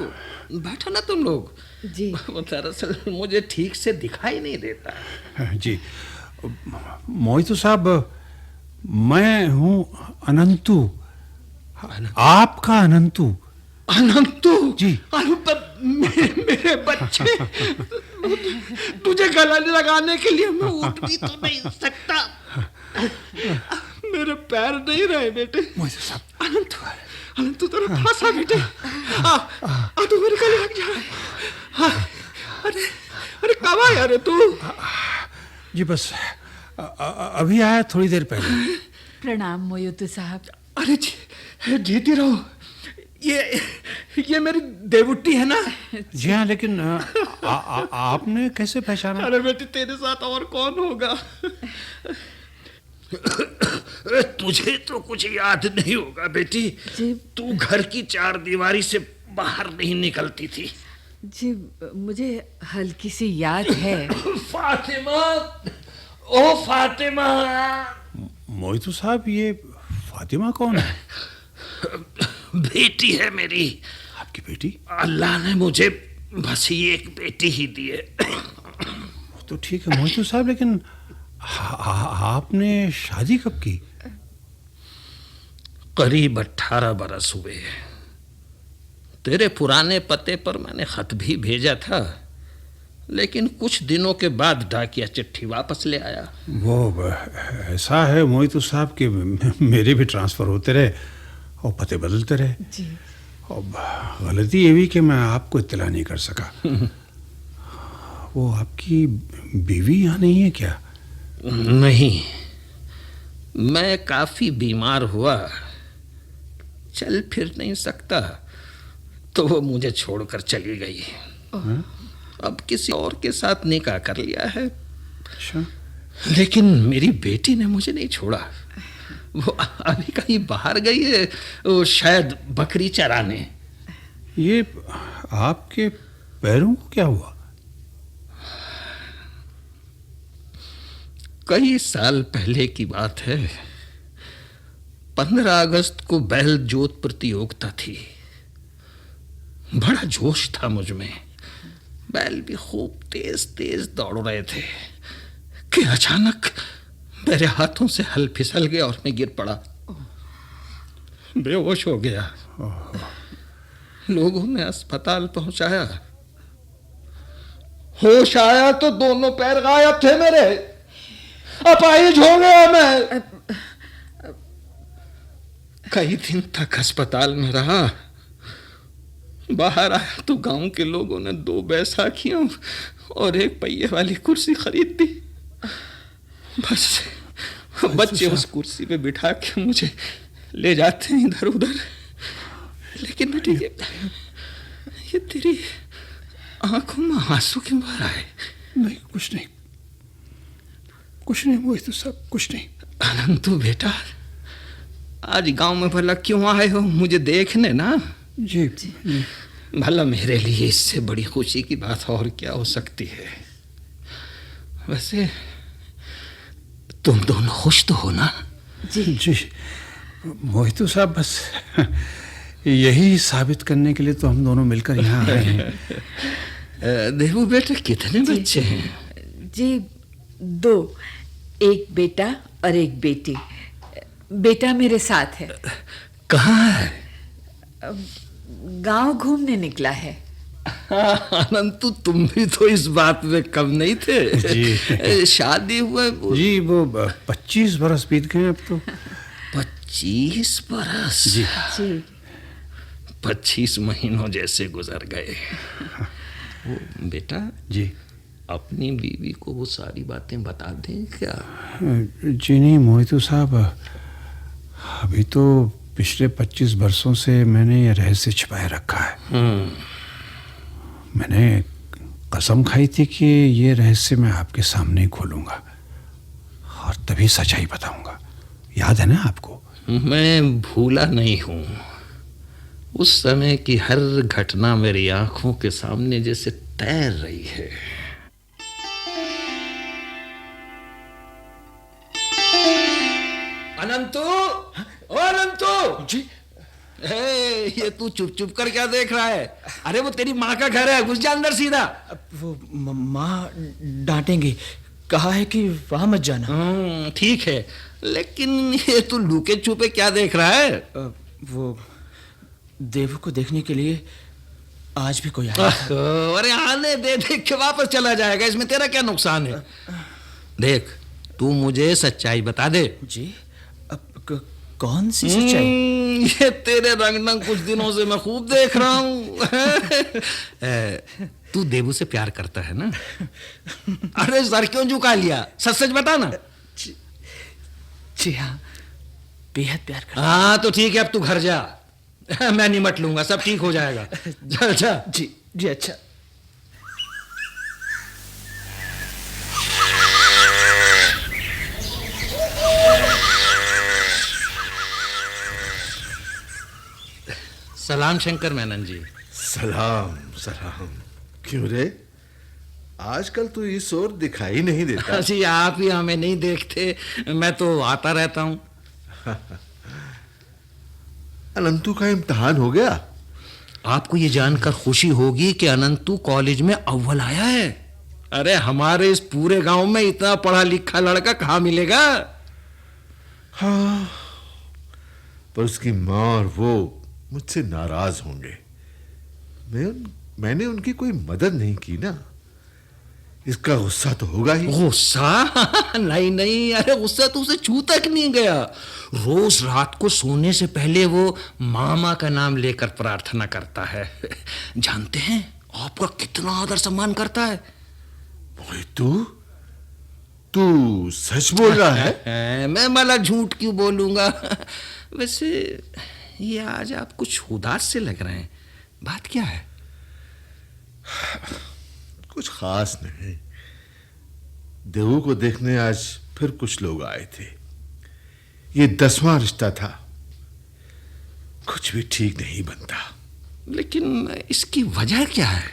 बैठो ना तुम लोग। जी। दरअसल मुझे ठीक से दिखाई नहीं देता। जी मोहितू साहब, मैं हूँ अनंतू, आपका अनंतू। अनंतू जी। मेरे बच्चे, तुझे गला लगाने के लिए मैं उठ भी तो नहीं सकता। मेरे पैर नहीं रहे बेटे। मोहितू साहब, अनंतू तेरा फांसा बेटे। आ तू मेरे गले लग जा। अरे कब आया रे तू? जी बस अभी आया, थोड़ी देर पहले। प्रणाम मोहितू साहब। अरे जीती रहो। ये मेरी देवुट्टी है ना? जी हाँ, लेकिन आपने कैसे पहचाना? अरे बेटी, तेरे साथ और कौन होगा? तुझे तो कुछ याद नहीं होगा बेटी। तू घर की चार दीवारी से बाहर नहीं निकलती थी। जी मुझे हल्की सी याद है। फातिमा, ओ फातिमा। मोहितू साहब, ये फातिमा कौन है? बेटी है मेरी। आपकी बेटी? अल्लाह ने मुझे बस ये एक बेटी ही दी है। तो ठीक है मोहितू साहब, लेकिन आपने शादी कब की? करीब 18 बरस हुए। तेरे पुराने पते पर मैंने खत भी भेजा था, लेकिन कुछ दिनों के बाद डाकिया चिट्ठी वापस ले आया। वो ऐसा है मोहितू साहब कि मेरे भी ट्रांसफर होते रहे और पते बदलते रहे। जी। अब गलती ये भी कि मैं आपको इत्तला नहीं कर सका। वो आपकी बीवी यहाँ नहीं है क्या? नहीं, मैं काफी बीमार हुआ, चल फिर नहीं सकता, तो वो मुझे छोड़कर चली गई। अब किसी और के साथ निकाह कर लिया है। अच्छा। लेकिन मेरी बेटी ने मुझे नहीं छोड़ा। वो अभी कहीं बाहर गई है, वो शायद बकरी चराने। ये आपके पैरों को क्या हुआ? कई साल पहले की बात है। 15 अगस्त को बैल जोत प्रतियोगिता थी। बड़ा जोश था मुझ में, बैल भी खूब तेज तेज दौड़ रहे थे कि अचानक मेरे हाथों से हल फिसल गया और मैं गिर पड़ा, बेहोश हो गया। लोगों ने अस्पताल पहुंचाया, होश आया तो दोनों पैर गायब थे मेरे, अपाहिज हो गया मैं। कई दिन तक अस्पताल में रहा। बाहर आया तो गांव के लोगों ने 2 बैसाखियों और 1 पहिए वाली कुर्सी खरीद दी। बस बच्चे उस कुर्सी पे बिठा के मुझे ले जाते हैं इधर उधर। लेकिन बेटी, ये तेरी आंखों में आंसू क्यों आ रहा है? नहीं, कुछ नहीं, कुछ नहीं मोहित तो सब कुछ नहीं। अनंतु बेटा, आज गांव में भला क्यों आए हो? मुझे देखने ना। जी। भला मेरे लिए इससे बड़ी खुशी की बात और क्या हो सकती है? वैसे तुम दोनों खुश तो हो ना? जी मोहित साहब, बस यही साबित करने के लिए तो हम दोनों मिलकर यहाँ आए हैं। देवू बेटा, कितने बच्चे हैं? जी 2, एक बेटा और एक बेटी। बेटा मेरे साथ है। कहाँ है? गांव घूमने निकला है। अनंतु, तुम भी तो इस बात में कम नहीं थे। जी। शादी हुआ जी, वो 25 बरस बीत गए अब तो। 25 बरस? जी। 25 महीनों जैसे गुजर गए। बेटा जी, अपनी बीवी को वो सारी बातें बता दें क्या? जी नहीं मोहित साहब, अभी तो पिछले 25 वर्षों से मैंने ये रहस्य छिपाए रखा है। मैंने कसम खाई थी कि ये रहस्य मैं आपके सामने ही खोलूंगा और तभी सच्चाई बताऊंगा। याद है ना आपको? मैं भूला नहीं हूं। उस समय की हर घटना मेरी आंखों के सामने जैसे तैर रही है। अनंतु, ओ अनंतु जी। ये तू चुप चुप कर क्या देख रहा है? अरे वो तेरी माँ का घर है, घुस जा अंदर सीधा। वो माँ डांटेंगी, कहा है कि वहां मत जाना। ठीक है, लेकिन ये तू लुके छुपे क्या देख रहा है? वो देवू को देखने के लिए आज भी कोई आया था। अरे आने दे, देख के वापस चला जाएगा, इसमें तेरा क्या नुकसान है? देख, तू मुझे सच्चाई बता दे। जी, कौन सी सच्चाई? ये तेरे रंग कुछ दिनों से मैं खूब देख रहा हूँ। तू देवू से प्यार करता है ना? अरे सर क्यों झुका लिया? सच सच बता ना। जी हाँ, बेहद प्यार करता। हाँ तो ठीक है, अब तू घर जा, मैं निमट लूंगा, सब ठीक हो जाएगा। जा जा। जी जी, अच्छा। सलाम शंकर मेनन जी। सलाम सलाम। क्यों रे, आजकल तो इस ओर दिखाई नहीं देता। जी, आप ही हमें नहीं देखते, मैं तो आता रहता हूँ। अनंतु का इम्तिहान हो गया? आपको ये जानकर खुशी होगी कि अनंतु कॉलेज में अव्वल आया है। अरे हमारे इस पूरे गांव में इतना पढ़ा लिखा लड़का कहाँ मिलेगा? हाँ, पर उसकी माँ और वो मुझसे नाराज होंगे। मैंने उनकी कोई मदद नहीं की ना, इसका गुस्सा तो होगा ही। गुस्सा? नहीं नहीं, अरे गुस्सा तो उसे छू तक नहीं गया। रोज रात को सोने से पहले वो मामा का नाम लेकर प्रार्थना करता है। जानते हैं आपका कितना आदर सम्मान करता है। मोहितू, तू सच बोल रहा है? मैं भला झूठ क्यों बोलूंगा। वैसे ये आज आप कुछ उदास से लग रहे हैं, बात क्या है? कुछ खास नहीं। देवू को देखने आज फिर कुछ लोग आए थे। ये 10वां रिश्ता था, कुछ भी ठीक नहीं बनता। लेकिन इसकी वजह क्या है?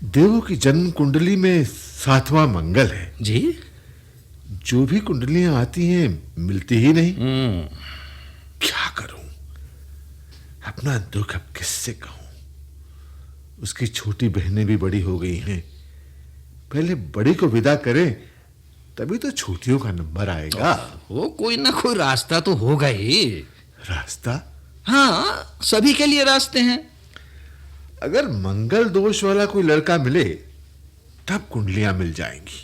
देवू की जन्म कुंडली में 7वां मंगल है जी। जो भी कुंडलियां आती हैं मिलती ही नहीं। क्या करूं, अपना दुख अब किससे कहूं। उसकी छोटी बहनें भी बड़ी हो गई हैं। पहले बड़ी को विदा करें तभी तो छोटियों का नंबर आएगा। वो कोई ना कोई रास्ता तो होगा ही। रास्ता? हाँ, सभी के लिए रास्ते हैं। अगर मंगल दोष वाला कोई लड़का मिले तब कुंडलियां मिल जाएंगी।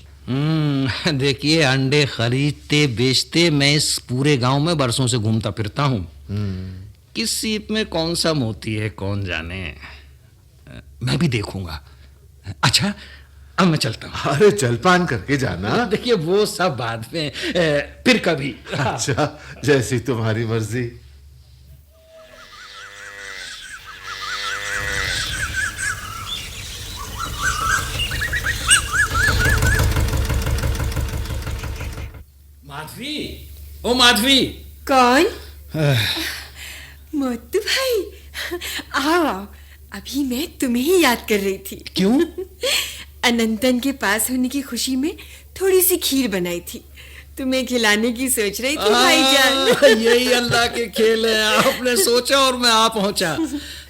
देखिए, अंडे खरीदते बेचते मैं इस पूरे गांव में बरसों से घूमता फिरता हूँ। किस सीप में कौन सा मोती है कौन जाने। मैं भी देखूंगा। अच्छा, अब मैं चलता हूँ। अरे जलपान करके जाना। देखिए वो सब बाद में, फिर कभी। अच्छा, जैसी तुम्हारी मर्जी। माधवी, ओ माधवी। कौन? मोतू भाई, आओ आओ। अभी मैं तुम्हें ही याद कर रही थी। क्यों? अनंतन के पास होने की खुशी में थोड़ी सी खीर बनाई थी, तुम्हें खिलाने की सोच रही थी भाईजान। यही अल्लाह के खेल है। आपने सोचा और मैं आ पहुंचा।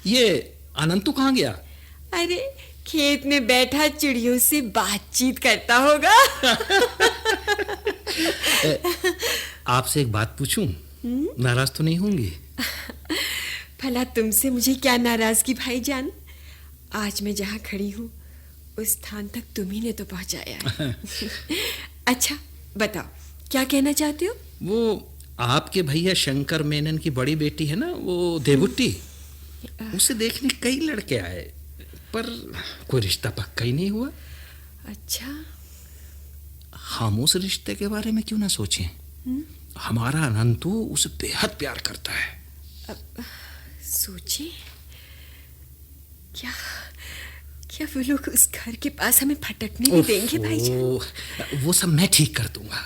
ये अनंतु कहाँ गया? अरे खेत में बैठा चिड़ियों से बातचीत करता होगा। आपसे एक बात पूछूं? नाराज तो नहीं होंगी? भला तुमसे मुझे क्या नाराजगी भाईजान। आज मैं जहाँ खड़ी हूँ उस स्थान तक तुम्ही ने तो पहुँचाया है। अच्छा बताओ, क्या कहना चाहते हो? वो आपके भैया शंकर मेनन की बड़ी बेटी है ना, वो देवुट्टी, उसे देखने कई लड़के आए पर कोई रिश्ता पक्का ही नहीं हुआ। अच्छा, हम उस रिश्ते के बारे में क्यों ना सोचें? हमारा अनंतु उसे बेहद प्यार करता है। सोचे क्या क्या वो लोग उस घर के पास हमें फटकने नहीं देंगे भाईजान? वो सब मैं ठीक कर दूंगा।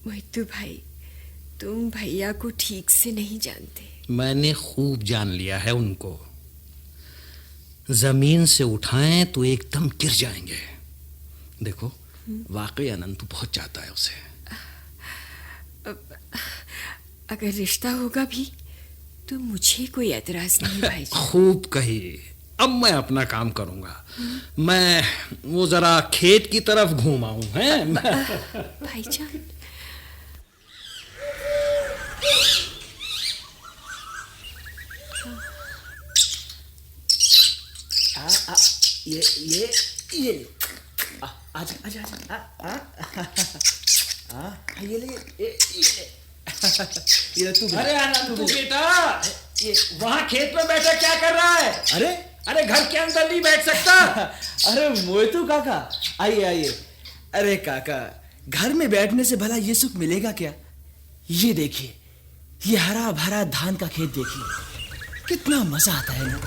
मोहितू भाई, तुम भैया को ठीक से नहीं जानते। मैंने खूब जान लिया है उनको। जमीन से उठाएं तो एकदम गिर जाएंगे। देखो, वाकई अनंतु बहुत चाहता है उसे। अगर रिश्ता होगा भी तो मुझे कोई एतराज नहीं भाईजान। खूब कही। अब मैं अपना काम करूंगा। मैं वो जरा खेत की तरफ घूम आऊं हैं। भाईजान, ये आजा आजा आजा। ये ले ये तू। अरे अनंतु बेटा, ये वहाँ खेत में बैठा क्या कर रहा है? अरे घर के अंदर नहीं बैठ सकता। अरे मोहितू काका, आइए आइए। अरे काका, घर में बैठने से भला ये सुख मिलेगा क्या? ये देखिए, ये हरा भरा धान का खेत देखिए, कितना मजा आता है ना।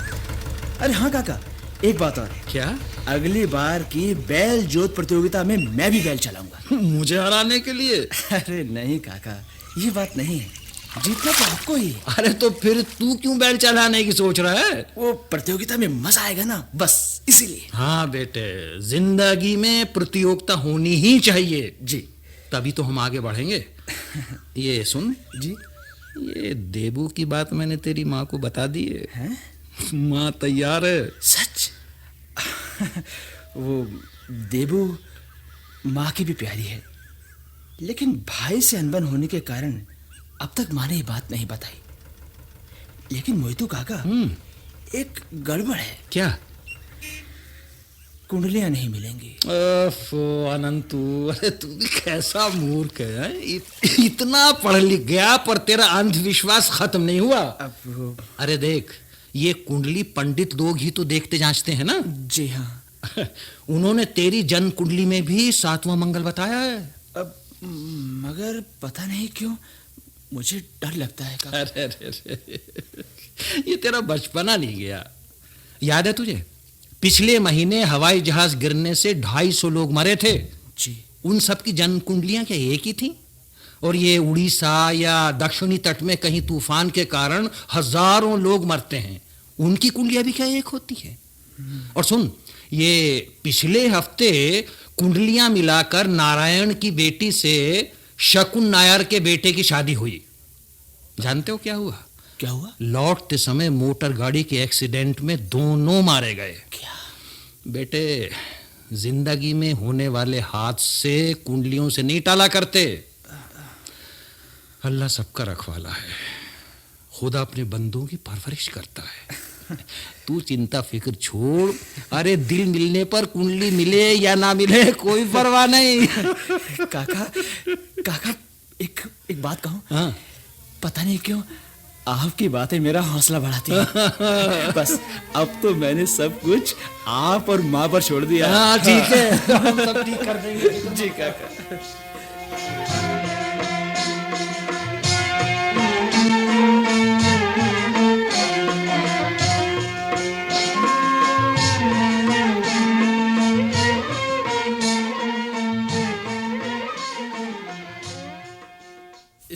अरे हाँ काका, एक बात और। क्या? अगली बार की बैल जोत प्रतियोगिता में मैं भी बैल चलाऊंगा। मुझे हराने के लिए? अरे नहीं काका, ये बात नहीं है, जीतना तो आपको ही। अरे तो फिर तू क्यों बैल चलाने की सोच रहा है? वो प्रतियोगिता में मजा आएगा ना, बस इसीलिए। हाँ बेटे, जिंदगी में प्रतियोगिता होनी ही चाहिए जी, तभी तो हम आगे बढ़ेंगे। ये सुन जी, ये देबू की बात मैंने तेरी माँ को बता दी है। माँ तैयार है। सच? वो देबू माँ की भी प्यारी है, लेकिन भाई से अनबन होने के कारण अब तक माँ ने ये बात नहीं बताई। लेकिन मोहितू काका, एक गड़बड़ है। क्या? कुंडलियां नहीं मिलेंगी। अनंतु, अरे तू भी कैसा मूर्ख है? इतना पढ़ लिख गया पर तेरा अंधविश्वास खत्म नहीं हुआ। अरे देख, ये कुंडली पंडित लोग ही तो देखते जांचते हैं ना। जी हाँ। उन्होंने तेरी जन्म कुंडली में भी 7वां मंगल बताया है। मगर पता नहीं क्यों मुझे डर लगता है। अरे अरे अरे, ये तेरा बचपना नहीं गया। याद है तुझे, पिछले महीने हवाई जहाज गिरने से 250 लोग मरे थे। जी। उन सब की जन्म कुंडलियां क्या एक ही थी? और ये उड़ीसा या दक्षिणी तट में कहीं तूफान के कारण हजारों लोग मरते हैं, उनकी कुंडलियां भी क्या एक होती है? और सुन, ये पिछले हफ्ते कुंडलियां मिलाकर नारायण की बेटी से शकुन नायर के बेटे की शादी हुई। जानते हो क्या हुआ? क्या हुआ? लौटते समय मोटर गाड़ी के एक्सीडेंट में दोनों मारे गए। क्या बेटे, जिंदगी में होने वाले हादसे कुंडलियों से नहीं टाला करते। अल्लाह सबका रखवाला है, खुदा अपने बंदों की परवरिश करता है। तू चिंता फिक्र छोड़। अरे दिल मिलने पर कुंडली मिले या ना मिले कोई परवाह नहीं। काका एक बात कहूं? हाँ। पता नहीं क्यों आपकी बातें मेरा हौसला बढ़ाती हैं। बस अब तो मैंने सब कुछ आप और माँ पर छोड़ दिया। हाँ ठीक है, हम सब ठीक कर देंगे। जी काका।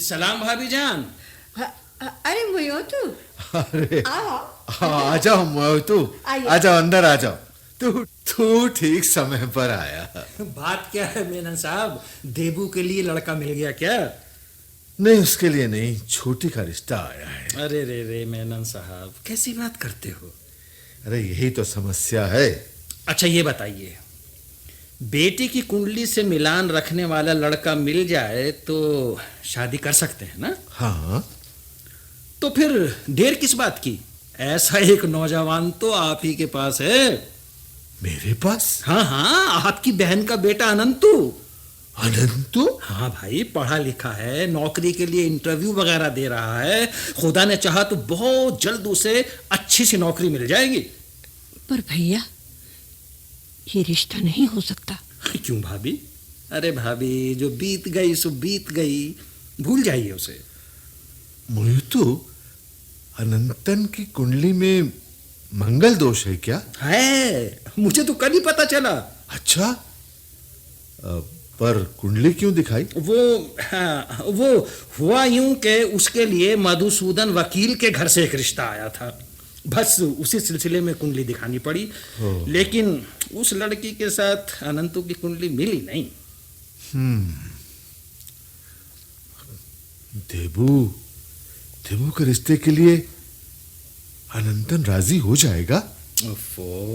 सलाम भाभी जान। अरे मोयोतू, अरे आओ। आ जाओ मोयोतू, आ जाओ, अंदर आ जाओ। तू ठीक समय पर आया। बात क्या है मेनन साहब, देबू के लिए लड़का मिल गया क्या? नहीं, उसके लिए नहीं, छोटी का रिश्ता आया है। अरे रे रे मेनन साहब, कैसी बात करते हो? अरे यही तो समस्या है। अच्छा ये बताइए, बेटी की कुंडली से मिलान रखने वाला लड़का मिल जाए तो शादी कर सकते हैं ना? हाँ। तो फिर देर किस बात की? ऐसा एक नौजवान तो आप ही के पास है। मेरे पास? हाँ हाँ, आपकी बहन का बेटा अनंतु। अनंतु? हाँ भाई, पढ़ा लिखा है, नौकरी के लिए इंटरव्यू वगैरह दे रहा है। खुदा ने चाहा तो बहुत जल्द उसे अच्छी सी नौकरी मिल जाएगी। पर भैया, ये रिश्ता नहीं हो सकता। क्यों भाभी? अरे भाभी, जो बीत गई सो बीत गई, भूल जाइए उसे। मोहितू, अनंतन की कुंडली में मंगल दोष है क्या? है, मुझे तो कल ही पता चला। अच्छा, पर कुंडली क्यों दिखाई? वो हुआ यूं कि उसके लिए मधुसूदन वकील के घर से एक रिश्ता आया था। बस उसी सिलसिले में कुंडली दिखानी पड़ी। लेकिन उस लड़की के साथ अनंतु की कुंडली मिली नहीं। देबू के रिश्ते के लिए अनंतन राजी हो जाएगा?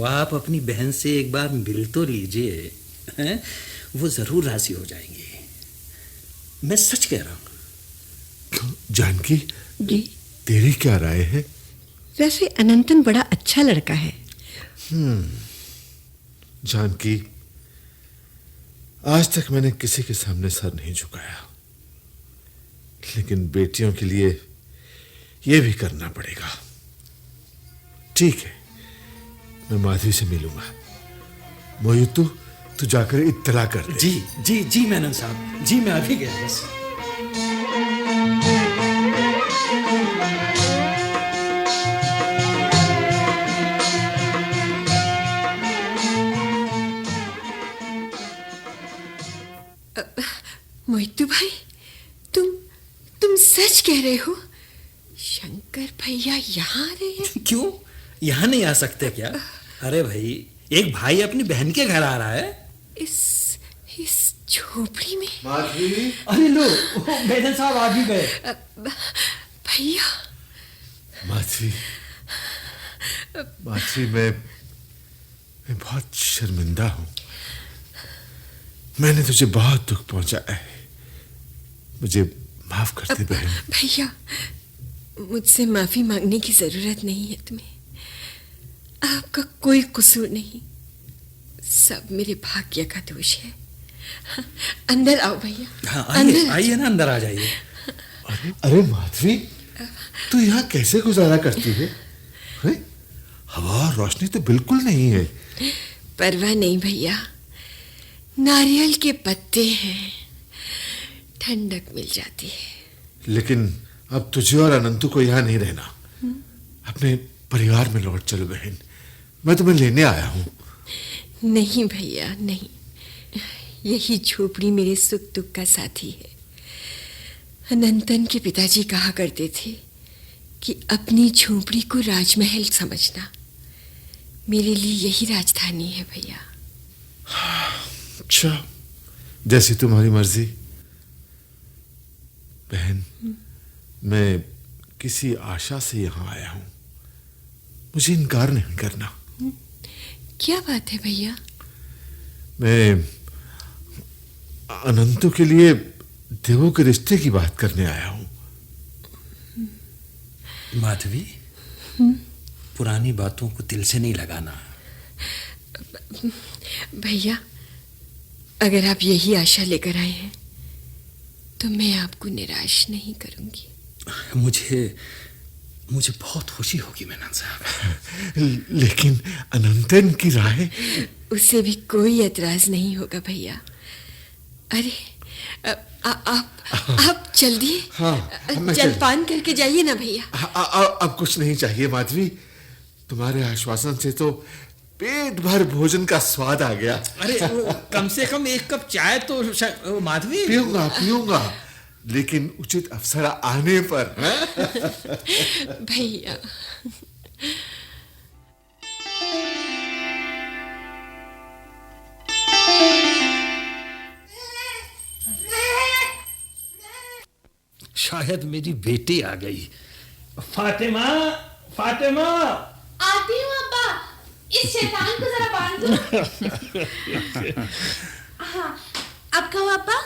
आप अपनी बहन से एक बार मिल तो लीजिए, हैं? वो जरूर राजी हो जाएंगे, मैं सच कह रहा हूं। जानकी जी, तेरी क्या राय है? वैसे अनंतन बड़ा अच्छा लड़का है। जानकी, आज तक मैंने किसी के सामने सर नहीं झुकाया, लेकिन बेटियों के लिए यह भी करना पड़ेगा। ठीक है, मैं माधवी से मिलूंगा। मोहितू, तू जाकर इत्तला कर दे। जी जी जी मेनन साहब, जी मैं अभी गया बस। मोहितू भाई, तुम सच कह रहे हो? शंकर भैया यहाँ आ रहे हैं? क्यों, यहाँ नहीं आ सकते क्या? अरे भाई, एक भाई अपनी बहन के घर आ रहा है। इस झोपड़ी में? माधवी! अरे लो, मेनन साहब आ भी गए। भैया। माधवी, मैं बहुत शर्मिंदा हूं। मैंने तुझे बहुत दुख पहुंचाया है, मुझे माफ कर दे बहन। भैया, मुझसे माफी मांगने की जरूरत नहीं है तुम्हें। आपका कोई कसूर नहीं, सब मेरे भाग्य का दोष है। अंदर आओ भैया। हाँ, आइए आइए ना, अंदर आ जाइए। अरे माधवी, तू यहाँ कैसे गुजारा करती है? हवा और रोशनी तो बिल्कुल नहीं है। परवाह नहीं भैया, नारियल के पत्ते हैं, ठंडक मिल जाती है। लेकिन अब तुझे और अनंतु को यहाँ नहीं रहना। अपने परिवार में लौट चलो बहन, मैं तुम्हें लेने आया हूँ। नहीं भैया नहीं, यही झोपड़ी मेरे सुख दुख का साथी है। अनंतन के पिताजी कहा करते थे कि अपनी झोपड़ी को राजमहल समझना। मेरे लिए यही राजधानी है भैया। अच्छा, जैसी तुम्हारी मर्जी बहन। मैं किसी आशा से यहाँ आया हूँ, मुझे इनकार नहीं करना। क्या बात है भैया? मैं अनंतु के लिए देवों के रिश्ते की बात करने आया हूँ। माधवी, पुरानी बातों को दिल से नहीं लगाना। भैया, अगर आप यही आशा लेकर आए हैं तो मैं आपको निराश नहीं करूंगी। मुझे बहुत खुशी होगी मेनन साहब। लेकिन अनंतन की राय? उसे भी कोई एतराज नहीं होगा भैया। अरे आप जल्दी जलपान करके जाइए ना भैया। अब कुछ नहीं चाहिए माधवी, तुम्हारे आश्वासन से तो पेट भर भोजन का स्वाद आ गया। अरे कम से कम एक कप चाय तो माधवी। पीऊंगा, लेकिन उचित अवसर आने पर। भैया शायद मेरी बेटी आ गई। फातिमा, फातिमा। आती हूँ अब्बा, इस शैतान को जरा बांध दो। हाँ, अब कहो अब्बा।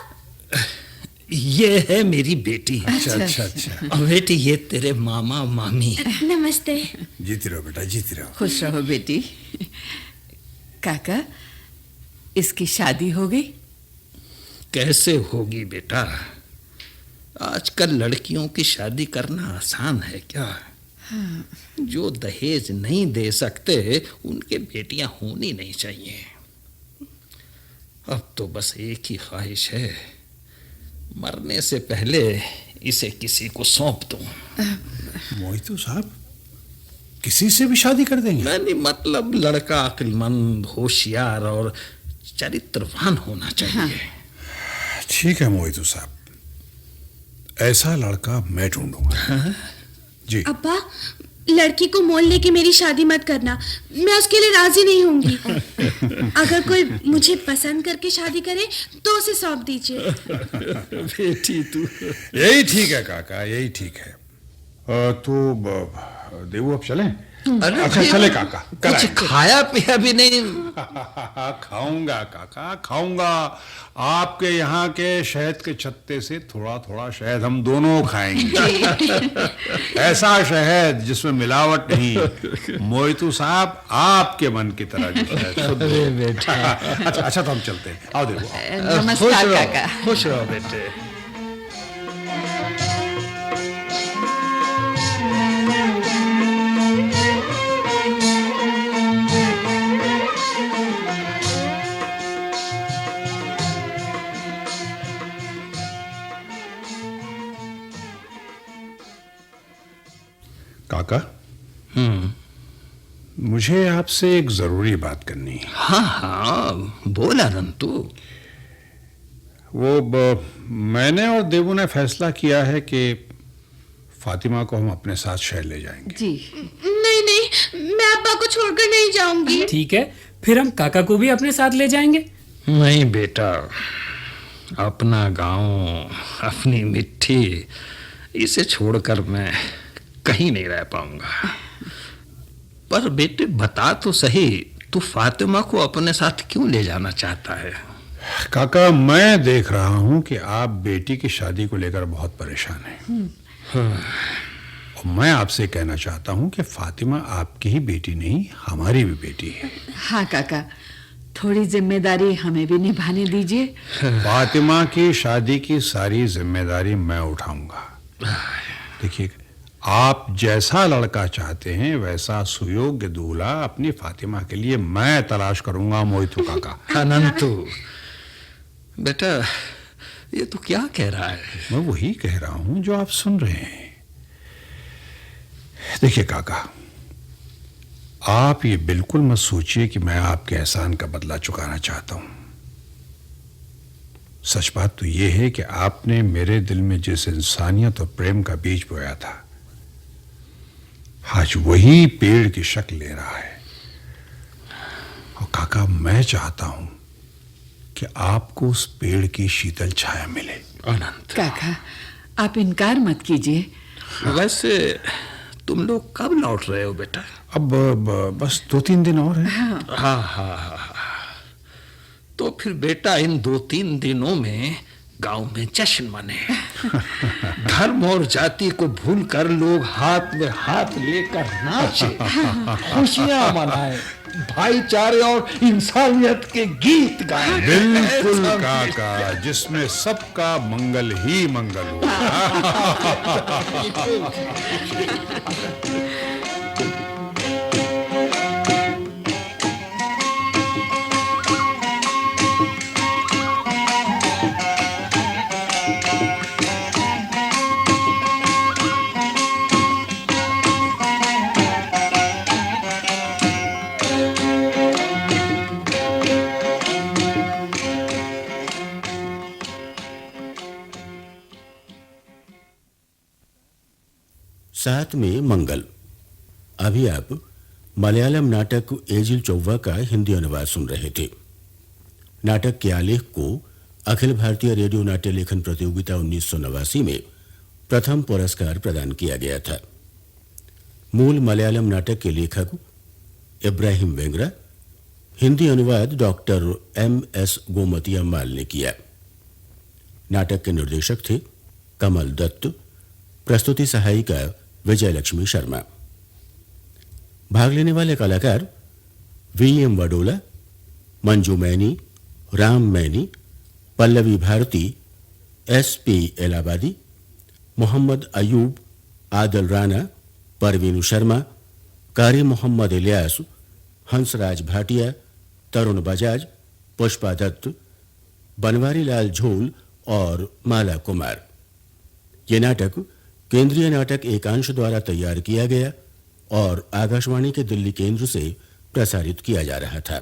ये है मेरी बेटी। अच्छा। बेटी, ये तेरे मामा मामी। नमस्ते। जीती रहो बेटा, जीती रहो। खुश रहो बेटी। काका, इसकी शादी हो गई? कैसे होगी बेटा? आजकल लड़कियों की शादी करना आसान है क्या? हाँ। जो दहेज नहीं दे सकते उनके बेटियां होनी नहीं चाहिए। अब तो बस एक ही ख्वाहिश है, मरने से पहले इसे किसी को सौंप दूं। मोहितो साहब, किसी से भी शादी कर देंगे? नहीं, मतलब लड़का अक्लमंद, होशियार और चरित्रवान होना चाहिए। ठीक है मोहितो साहब, ऐसा लड़का मैं ढूंढूंगा। जी। अब्बा, लड़की को मोल लेके मेरी शादी मत करना, मैं उसके लिए राजी नहीं होंगी। अगर कोई मुझे पसंद करके शादी करे तो उसे सौंप दीजिए। बेटी तू। यही ठीक है काका, यही ठीक है। तो देवू अब चलें? अच्छा चले काका। कुछ खाया पिया भी नहीं? खाऊंगा काका, खाऊंगा। आपके यहाँ के शहद के छत्ते से थोड़ा थोड़ा शहद हम दोनों खाएंगे। ऐसा शहद जिसमें मिलावट नहीं। मोहितो साहब, आपके मन की तरह जो शहद। अच्छा तो हम चलते हैं। आओ देखो। नमस्कार काका। खुश रहो बेटे। काका, मुझे आपसे एक जरूरी बात करनी है। हाँ, बोला अनंतु। मैंने और देवू ने फैसला किया है कि फातिमा को हम अपने साथ शहर ले जाएंगे। जी। नहीं, मैं अब्बा को छोड़कर नहीं जाऊंगी। ठीक है, फिर हम काका को भी अपने साथ ले जाएंगे। नहीं बेटा, अपना गांव, अपनी मिट्टी, इसे छोड़कर मैं कहीं नहीं रह पाऊंगा। पर बेटे बता तो सही, तू फातिमा को अपने साथ क्यों ले जाना चाहता है? काका, मैं देख रहा हूं कि आप बेटी की शादी को लेकर बहुत परेशान हैं। और मैं आपसे कहना चाहता हूं कि फातिमा आपकी ही बेटी नहीं, हमारी भी बेटी है। हाँ काका, थोड़ी जिम्मेदारी हमें भी निभाने दीजिए। फातिमा की शादी की सारी जिम्मेदारी मैं उठाऊंगा। देखिए, आप जैसा लड़का चाहते हैं वैसा सुयोग्य दूल्हा अपनी फातिमा के लिए मैं तलाश करूंगा मोहितो काका। अनंतु बेटा, ये तो क्या कह रहा है? मैं वही कह रहा हूं जो आप सुन रहे हैं। देखिए काका, आप ये बिल्कुल मत सोचिए कि मैं आपके एहसान का बदला चुकाना चाहता हूं। सच बात तो यह है कि आपने मेरे दिल में जिस इंसानियत और प्रेम का बीज बोया था, आज वही पेड़ की शक्ल ले रहा है। और काका, मैं चाहता हूं कि आपको उस पेड़ की शीतल छाया मिले। अनंत काका, आप इनकार मत कीजिए। वैसे तुम लोग कब लौट रहे हो बेटा? अब बस 2-3 दिन और हैं। हाँ। तो फिर बेटा इन 2-3 दिनों में गांव में जश्न मने। धर्म और जाति को भूलकर लोग हाथ में हाथ लेकर नाचे, खुशियां मनाए, भाईचारे और इंसानियत के गीत गाए। बिल्कुल काका, जिसमें सबका मंगल ही मंगल हो। साथ में मंगल। अभी आप मलयालम नाटक एजिल चौवा का हिंदी अनुवाद सुन रहे थे। नाटक के आलेख को अखिल भारतीय रेडियो नाट्य लेखन प्रतियोगिता 1989 में प्रथम पुरस्कार प्रदान किया गया था। मूल मलयालम नाटक के लेखक इब्राहिम वेंगरा, हिंदी अनुवाद डॉक्टर M.S. गोमती अम्माल ने किया। नाटक के निर्देशक थे कमल दत्त, प्रस्तुति सहायिका विजय लक्ष्मी शर्मा। भाग लेने वाले कलाकार V.M. वडोला, मंजू मैनी, राम मैनी, पल्लवी भारती, S.P. इलाहाबादी, मोहम्मद अयूब, आदल राणा, परवीन शर्मा, कारी मोहम्मद इलियास, हंसराज भाटिया, तरुण बजाज, पुष्पा दत्त, बनवारी लाल झोल और माला कुमार। ये नाटक केंद्रीय नाटक एकांश द्वारा तैयार किया गया और आकाशवाणी के दिल्ली केंद्र से प्रसारित किया जा रहा था।